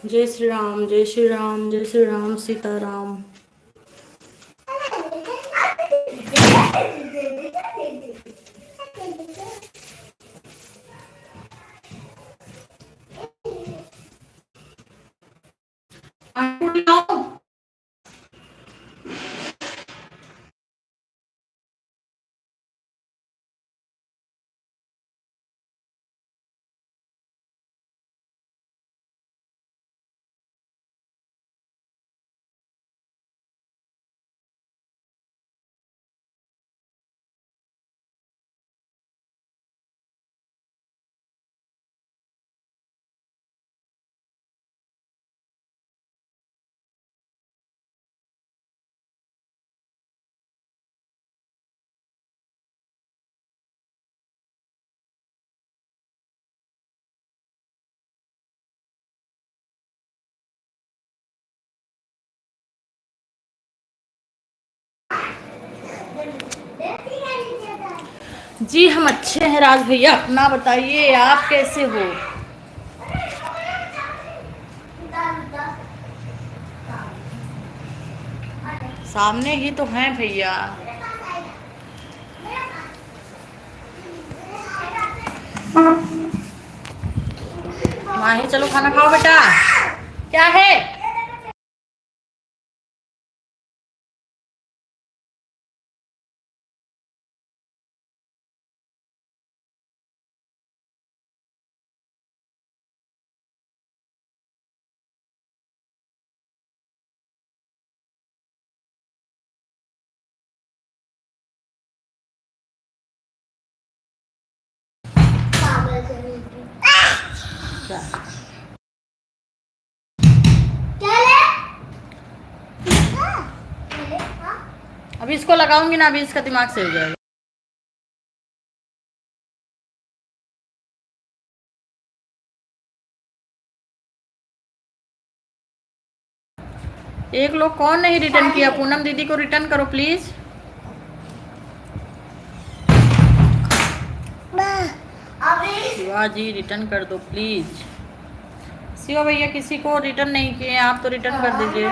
जय श्री राम, जय श्री राम, जय श्री राम, सीताराम। जी हम अच्छे हैं राज भैया, अपना बताइए आप कैसे हो? सामने ही तो हैं भैया। माही चलो खाना खाओ बेटा। क्या है? अभी इसको लगाऊंगी ना, अभी इसका दिमाग सही हो जाएगा। एक लोग कौन नहीं रिटर्न किया? पूनम दीदी को रिटर्न करो प्लीज। शिवा जी रिटर्न कर दो प्लीज। शिवा भैया किसी को रिटर्न नहीं किए, आप तो रिटर्न कर दीजिए।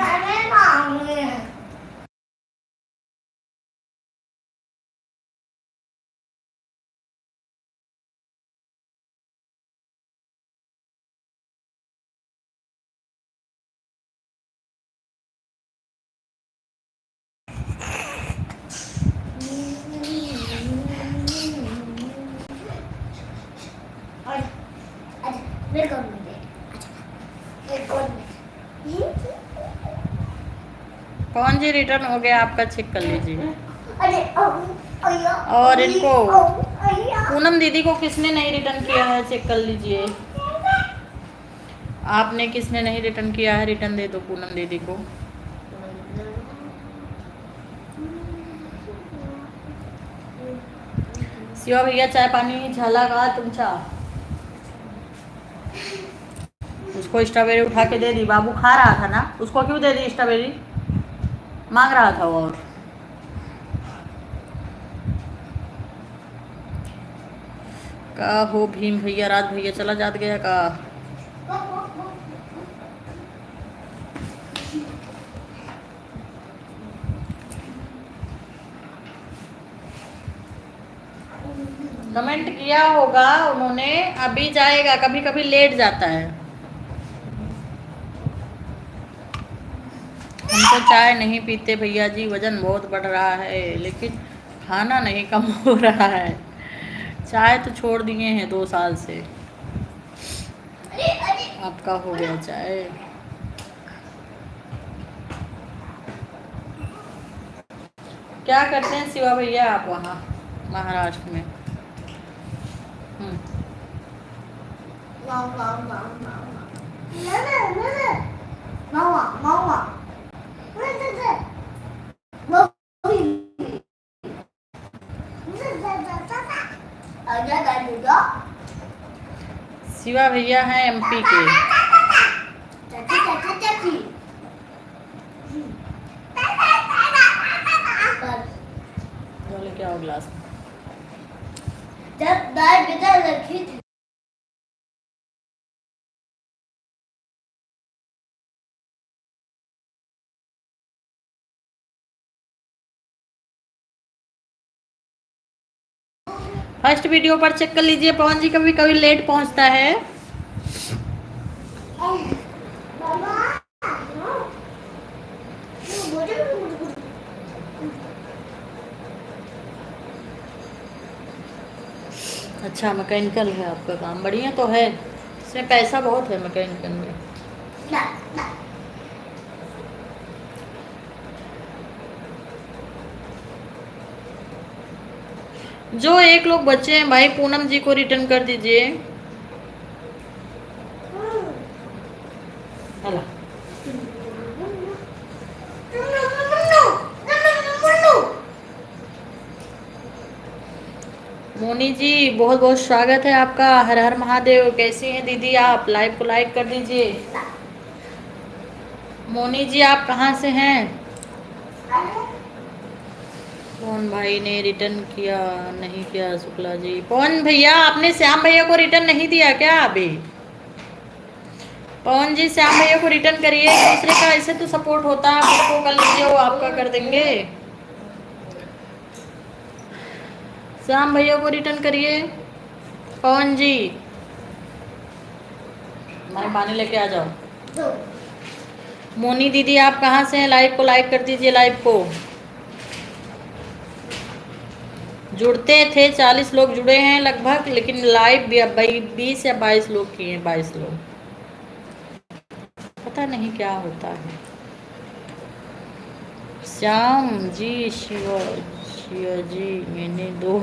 कौन जी रिटर्न हो गया आपका, चेक कर लीजिए। और इनको पूनम दीदी को किसने नहीं रिटर्न किया है, चेक कर लीजिए। आपने किसने नहीं रिटर्न किया है, रिटर्न दे दो पूनम दीदी को। शिवा भैया चाय पाणी झाला का तुमचा? उसको स्ट्रॉबेरी उठा के दे दी, बाबू खा रहा था ना, उसको क्यों दे दी स्ट्रॉबेरी? मांग रहा था वो। और का हो भीम भैया, राज भैया चला जात गया का? कमेंट किया होगा उन्होंने, अभी जाएगा, कभी कभी लेट जाता है। हम तो चाय नहीं पीते भैया जी, वजन बहुत बढ़ रहा है, लेकिन खाना नहीं कम हो रहा है। चाय तो छोड़ दिए हैं 2 साल से। आपका हो गया चाय? क्या करते हैं शिवा भैया आप वहाँ महाराष्ट्र में? शिवा भैया हैं एमपी के। लेके आओ ग्लास। जब दाल बेटा रखी थी। फर्स्ट वीडियो पर चेक कर लीजिए, पवन जी कभी कभी लेट पहुंचता है। अच्छा, मैकेनिकल है आपका काम, बढ़िया तो है, इसमें पैसा बहुत है मैकेनिकल में। जो एक लोग बच्चे हैं भाई, पूनम जी को रिटर्न कर दीजिए। हेलो मोनी जी, बहुत बहुत स्वागत है आपका। हर हर महादेव। कैसी हैं दीदी आप? लाइव को लाइक कर दीजिए। मोनी जी आप कहाँ से हैं? पवन भाई ने रिटर्न किया नहीं किया? शुक्ला जी, पवन भैया आपने श्याम भैया को रिटर्न नहीं दिया क्या अभी? पवन जी श्याम भैया को रिटर्न करिए, दूसरे का ऐसे तो सपोर्ट होता है, आपको कर लीजिए, वो आपका कर देंगे। श्याम भैया को रिटर्न करिए। पवन जी हमारे पानी लेके आ जाओ। मोनी दीदी आप कहाँ से हैं? लाइव को लाइक कर दीजिए, लाइव को। जुड़ते थे 40 लोग जुड़े हैं लगभग, लेकिन लाइव 20 या 22 लोग किए हैं, 22 लोग, पता नहीं क्या होता है। श्याम जी शिवा जी, मैंने 2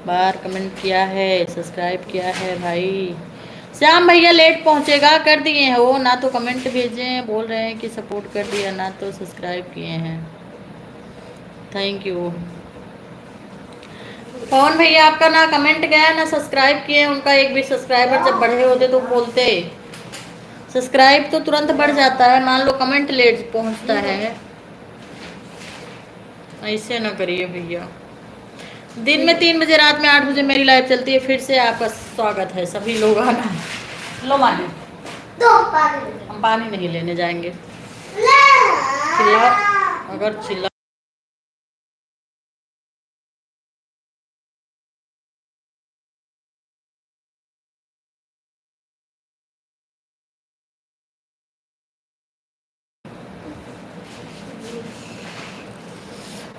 बार कमेंट किया है, सब्सक्राइब किया है भाई। श्याम भैया लेट पहुंचेगा, कर दिए हैं वो, ना तो कमेंट भेजे हैं, बोल रहे हैं कि सपोर्ट कर दिया, ना तो सब्सक्राइब किए हैं। थैंक यू पवन भैया, आपका ना कमेंट गया ना सब्सक्राइब किए। उनका एक भी सब्सक्राइबर जब बढ़े होते तो बोलते, सब्सक्राइब तो तुरंत बढ़ जाता है, मान लो कमेंट लेट पहुंचता है। ऐसे ना करिए भैया। दिन में 3 बजे, रात में 8 बजे मेरी लाइव चलती है। फिर से आपका स्वागत है, सभी लोग आना। लो मानी, हम पानी नहीं लेने जाएंगे। चिल्ला, अगर चिल्ला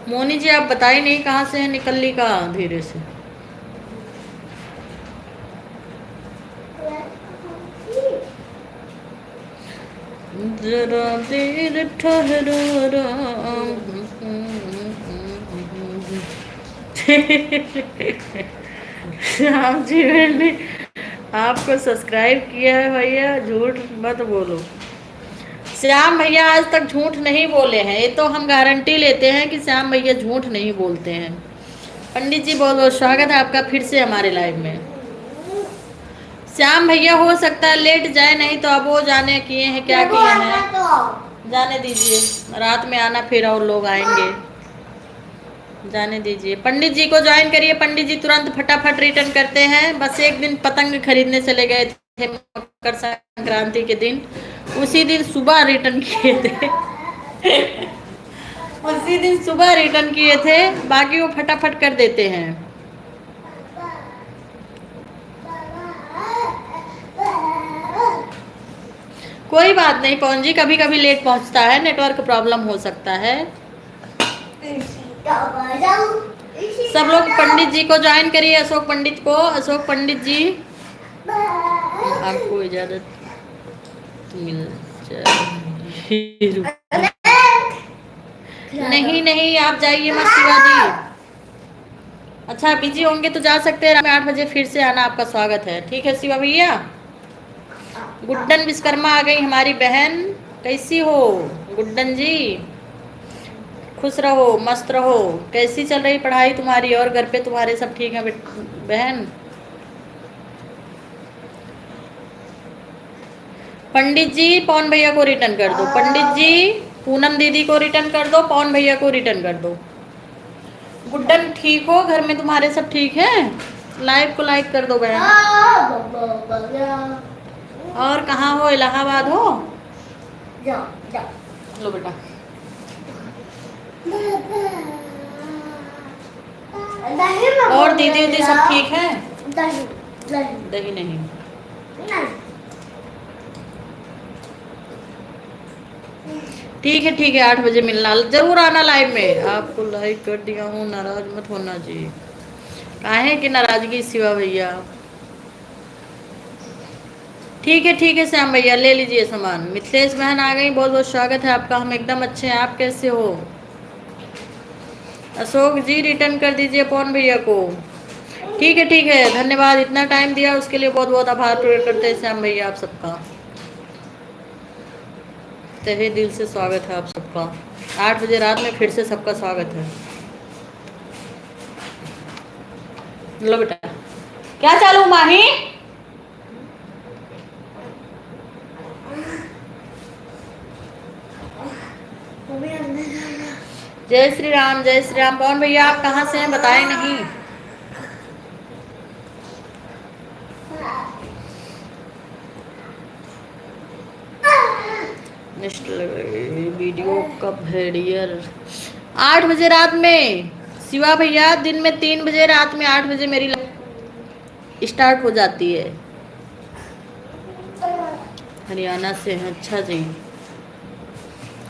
मोनी जी आप बताई नहीं कहाँ से है, निकल ली का धीरे से। जरा देर ठहरो राम जी, मैंने आपको सब्सक्राइब किया है भैया, झूठ मत बोलो। श्याम भैया आज तक झूठ नहीं बोले हैं, ये तो हम गारंटी लेते हैं कि श्याम भैया झूठ नहीं बोलते हैं। पंडित जी बहुत बहुत स्वागत है आपका फिर से हमारे लाइव में। श्याम भैया हो सकता है लेट जाए, नहीं तो अब वो जाने किए हैं क्या किए हैं, जाने दीजिए, रात में आना फिर और लोग आएंगे, जाने दीजिए। पंडित जी को ज्वाइन करिए, पंडित जी तुरंत फटाफट रिटर्न करते हैं। बस एक दिन पतंग खरीदने चले गए थे मकर संक्रांति के दिन, उसी दिन सुबह रिटर्न किए थे उसी दिन सुबह रिटर्न किए थे, बाकी वो फटाफट कर देते हैं। कोई बात नहीं पवन जी, कभी कभी लेट पहुंचता है, नेटवर्क प्रॉब्लम हो सकता है। सब लोग पंडित जी को ज्वाइन करिए, अशोक पंडित को। अशोक पंडित जी आपको इजाजत मिल नहीं नहीं, आप जाइए मत शिवाजी। अच्छा बिजी होंगे तो जा सकते हैं, रात में 8 बजे फिर से आना, आपका स्वागत है। ठीक है शिवा भैया। गुड्डन विश्वकर्मा आ गई हमारी बहन, कैसी हो गुड्डन जी? खुश रहो, मस्त रहो। कैसी चल रही पढ़ाई तुम्हारी, और घर पे तुम्हारे सब ठीक है बहन? पंडित जी पवन भैया को रिटर्न कर दो, पंडित जी पूनम दीदी को रिटर्न कर दो, पवन भैया को रिटर्न कर दो। गुड्डन ठीक हो, घर में तुम्हारे सब ठीक है? लाइव को लाइक कर दो बहन। और कहाँ हो, इलाहाबाद हो? लो बेटा। और दीदी उदी सब ठीक है? दही नहीं। ठीक है 8 बजे मिलना, जरूर आना लाइव में। आपको लाइक कर दिया हूँ, नाराज मत होना जी। काहे की नाराजगी शिवा भैया? ठीक है श्याम भैया, ले लीजिए सामान। मिथिलेश बहन आ गई, बहुत बहुत स्वागत है आपका। हम एकदम अच्छे हैं, आप कैसे हो? अशोक जी रिटर्न कर दीजिए पवन भैया को। ठीक है धन्यवाद, इतना टाइम दिया उसके लिए बहुत बहुत आभार प्रकट करते हैं श्याम भैया आप सबका। तहे दिल से स्वागत है आप सबका। 8 बजे रात में फिर से सबका स्वागत है। लो बेटा, क्या चालू माही? जय श्री राम पवन भैया, आप कहाँ से हैं बताएं नहीं। नेक्स्ट वीडियो कब है डियर? 8 बजे रात में शिवा भैया, दिन में 3 बजे, रात में 8 बजे मेरी स्टार्ट हो जाती है। हरियाणा से हैं, अच्छा जी।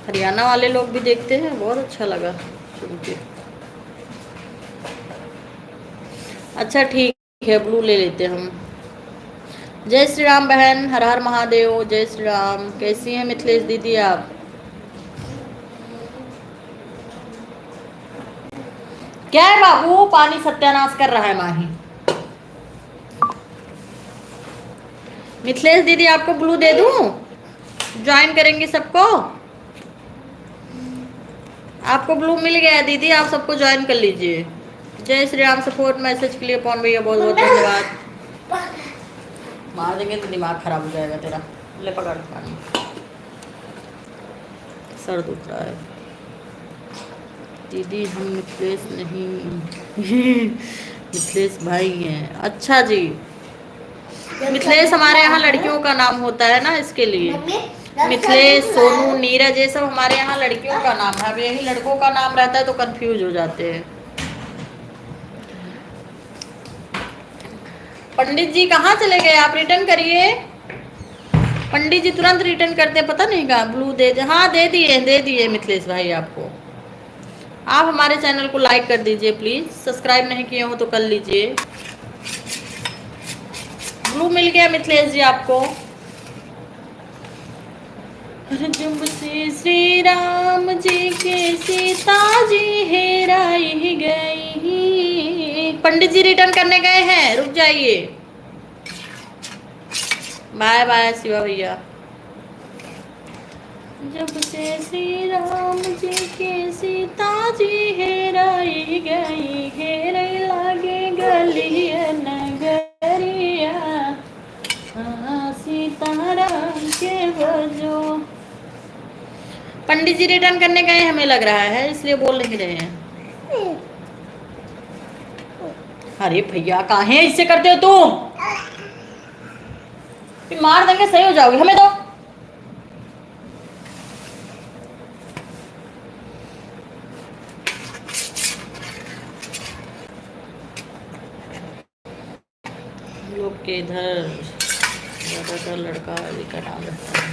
हरियाणा वाले लोग भी देखते हैं, बहुत अच्छा लगा सुन के। अच्छा ठीक है, ब्लू ले लेते हम। जय श्री राम बहन, हर हर महादेव, जय श्री राम। कैसी हैं मिथिलेश दीदी आप? क्या है बाबू, पानी सत्यानाश कर रहा है माही। मिथिलेश दीदी आपको ब्लू दे दूं? ज्वाइन करेंगी सबको? आपको ब्लू मिल गया दीदी, आप सबको ज्वाइन कर लीजिए। जय श्री राम। सपोर्ट मैसेज के लिए पवन भैया बहुत बहुत धन्यवाद। मार देंगे तो दिमाग खराब हो जाएगा तेरा। ले पकड़ पानी, सर दुख रहा है। दीदी हम मिथिलेश नहीं मिथिलेश भाई हैं। अच्छा जी, मिथिलेश हमारे यहाँ लड़कियों का नाम होता है ना, इसके लिए। मिथिलेश, सोनू, नीरज, ये सब हमारे यहाँ लड़कियों का नाम है। अब यही लड़कों का नाम रहता है तो कंफ्यूज हो जाते हैं। पंडित जी कहाँ चले गए आप? रिटर्न करिए। पंडित जी तुरंत रिटर्न करते, पता नहीं कहाँ। ब्लू दे दे, हाँ दे दिए मिथिलेश भाई आपको। आप हमारे चैनल को लाइक कर दीजिए प्लीज, सब्सक्राइब नहीं किए हो तो कर लीजिए। ब्लू मिल गया मिथिलेश जी आपको। जब से श्री राम जी के सीता जी हेराई गई। पंडित जी रिटर्न करने गए हैं, रुक जाइए। बाय बाय शिवा भैया। जब से श्री राम जी के सीता जी हेराई गई, हेराई लागे गलिया नगरिया, सीताराम के बजो। पंडित जी रिटर्न करने गए हमें लग रहा है, इसलिए बोल नहीं रहे हैं। अरे भैया काहे इससे करते हो तुम? मार देंगे, सही हो जाओगे, हमें दो। लोग के इधर ज्यादातर लड़का का नाम रहता है।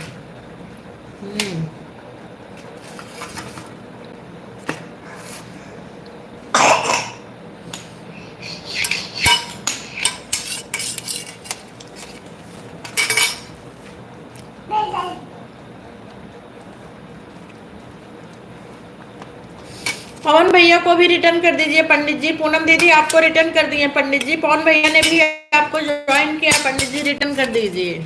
पवन भैया को भी रिटर्न कर दीजिए पंडित जी। पूनम दीदी आपको रिटर्न कर दिए पंडित जी। पवन भैया ने भी आपको ज्वाइन किया, पंडित जी रिटर्न कर दीजिए।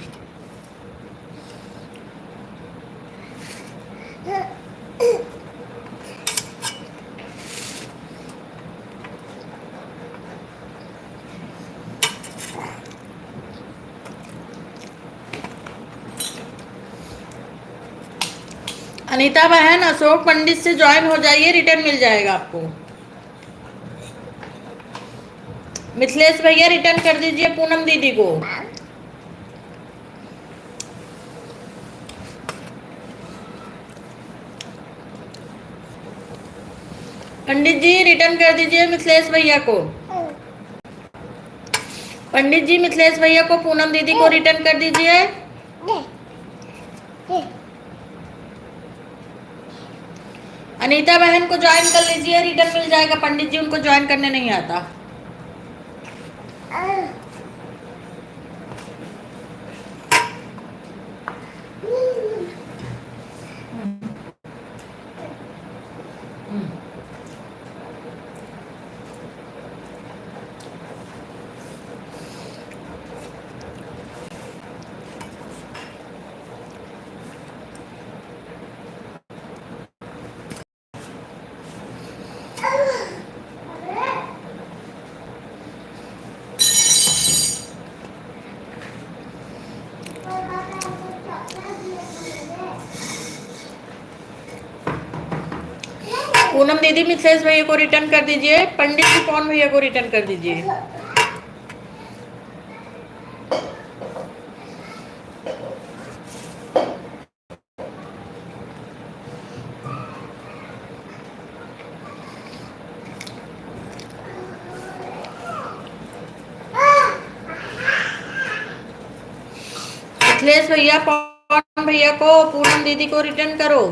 अनीता बहन, अशोक पंडित से ज्वाइन हो जाइए, रिटर्न मिल जाएगा आपको। मिथिलेश भैया रिटर्न कर दीजिए पूनम दीदी को। पंडित जी रिटर्न कर दीजिए मिथिलेश भैया को। पंडित जी मिथिलेश भैया को पूनम दीदी को रिटर्न कर दीजिए। अनीता बहन को ज्वाइन कर लीजिए, रिटर्न मिल जाएगा। पंडित जी उनको ज्वाइन करने नहीं आता। पूनम दीदी मिथिलेश भैया को रिटर्न कर दीजिए। पंडित जी पवन भैया को रिटर्न कर दीजिए। मिथिलेश भैया पवन भैया को पूनम दीदी को रिटर्न करो।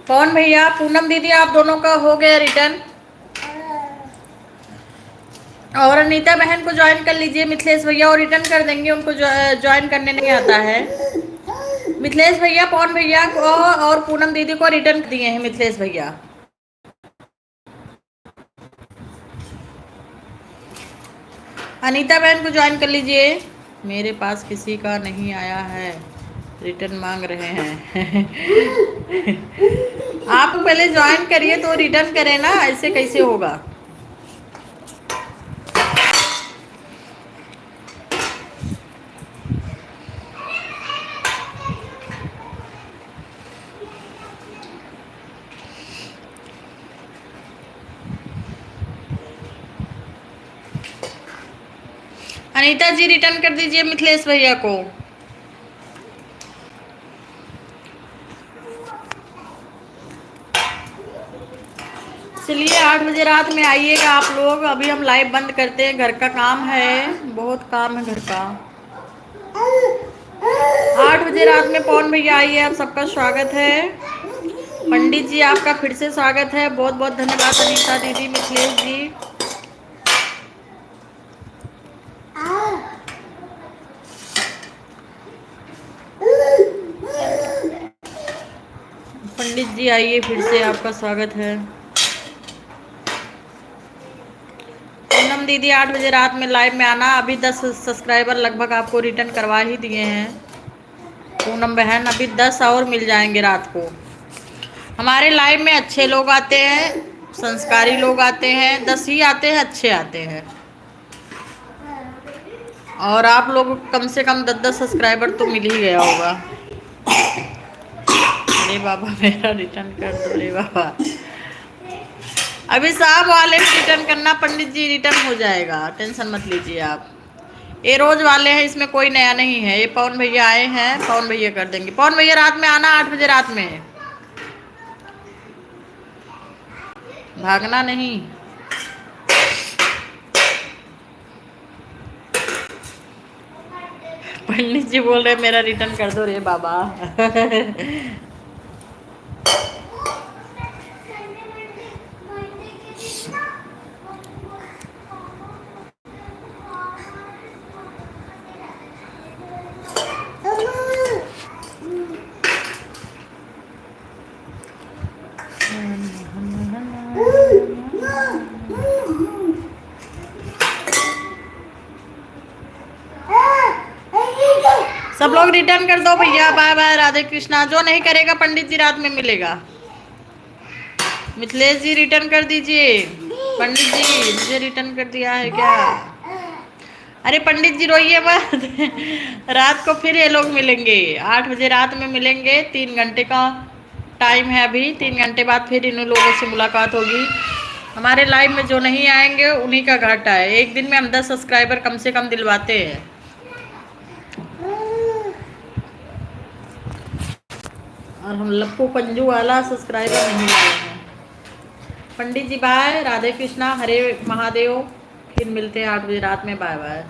पवन भैया पूनम दीदी आप दोनों का हो गया रिटर्न। और अनीता बहन को ज्वाइन कर लीजिए। मिथिलेश भैया और रिटर्न कर देंगे, उनको ज्वाइन करने नहीं आता है। मिथिलेश भैया पवन भैया को और पूनम दीदी को रिटर्न दिए हैं मिथिलेश भैया। अनीता बहन को ज्वाइन कर लीजिए। मेरे पास किसी का नहीं आया है, रिटर्न मांग रहे हैं। आप पहले ज्वाइन करिए तो रिटर्न करें ना, ऐसे कैसे होगा। अनीता जी रिटर्न कर दीजिए मिथिलेश भैया को। चलिए 8 बजे रात में आइएगा आप लोग। अभी हम लाइव बंद करते हैं, घर का काम है, बहुत काम है घर का। 8 बजे रात में पवन भैया आइए, आप सबका स्वागत है। पंडित जी आपका फिर से स्वागत है, बहुत बहुत धन्यवाद। अनीता दीदी, मिथिलेश जी, पंडित जी आइए, फिर से आपका स्वागत है। पूनम दीदी 8 बजे रात में लाइव में आना। अभी 10 सब्सक्राइबर लगभग आपको रिटर्न करवा ही दिए हैं। पूनम बहन अभी 10 और मिल जाएंगे रात को। हमारे लाइव में अच्छे लोग आते हैं, संस्कारी लोग आते हैं, 10 ही आते हैं, अच्छे आते हैं। और आप लोग कम से कम 10-10 सब्सक्राइबर तो मिल ही गया होगा। अरे बाबा मेरा रिटर्न कर दो रे बाबा। अभी शाम वाले रिटर्न करना पंडित जी, रिटर्न हो जाएगा, टेंशन मत लीजिए आप। ये रोज वाले हैं, इसमें कोई नया नहीं है। ये पवन भैया आए हैं, पवन भैया कर देंगे। पवन भैया रात में आना 8 बजे रात में, भागना नहीं। पंडित जी बोल रहे मेरा रिटर्न कर दो रे बाबा। सब लोग रिटर्न कर दो भैया। Bye bye, Radhe Krishna. जो नहीं करेगा पंडित जी रात में मिलेगा। मिथिलेश जी रिटर्न कर दीजिए। पंडित जी मुझे रिटर्न कर दिया है क्या? अरे पंडित जी रोइए मत। रात को फिर ये लोग मिलेंगे, 8 बजे रात में मिलेंगे। 3 घंटे का टाइम है अभी, 3 घंटे बाद फिर इन लोगों से मुलाकात होगी। हमारे लाइव में जो नहीं आएंगे उन्हीं का घाटा है। एक दिन में हम 10 सब्सक्राइबर कम से कम दिलवाते हैं। और हम लप्पू पंजू वाला सब्सक्राइबर नहीं लाए हैं। पंडित जी बाय, राधे कृष्णा, हरे महादेव। फिर मिलते हैं 8 बजे रात में। Bye bye.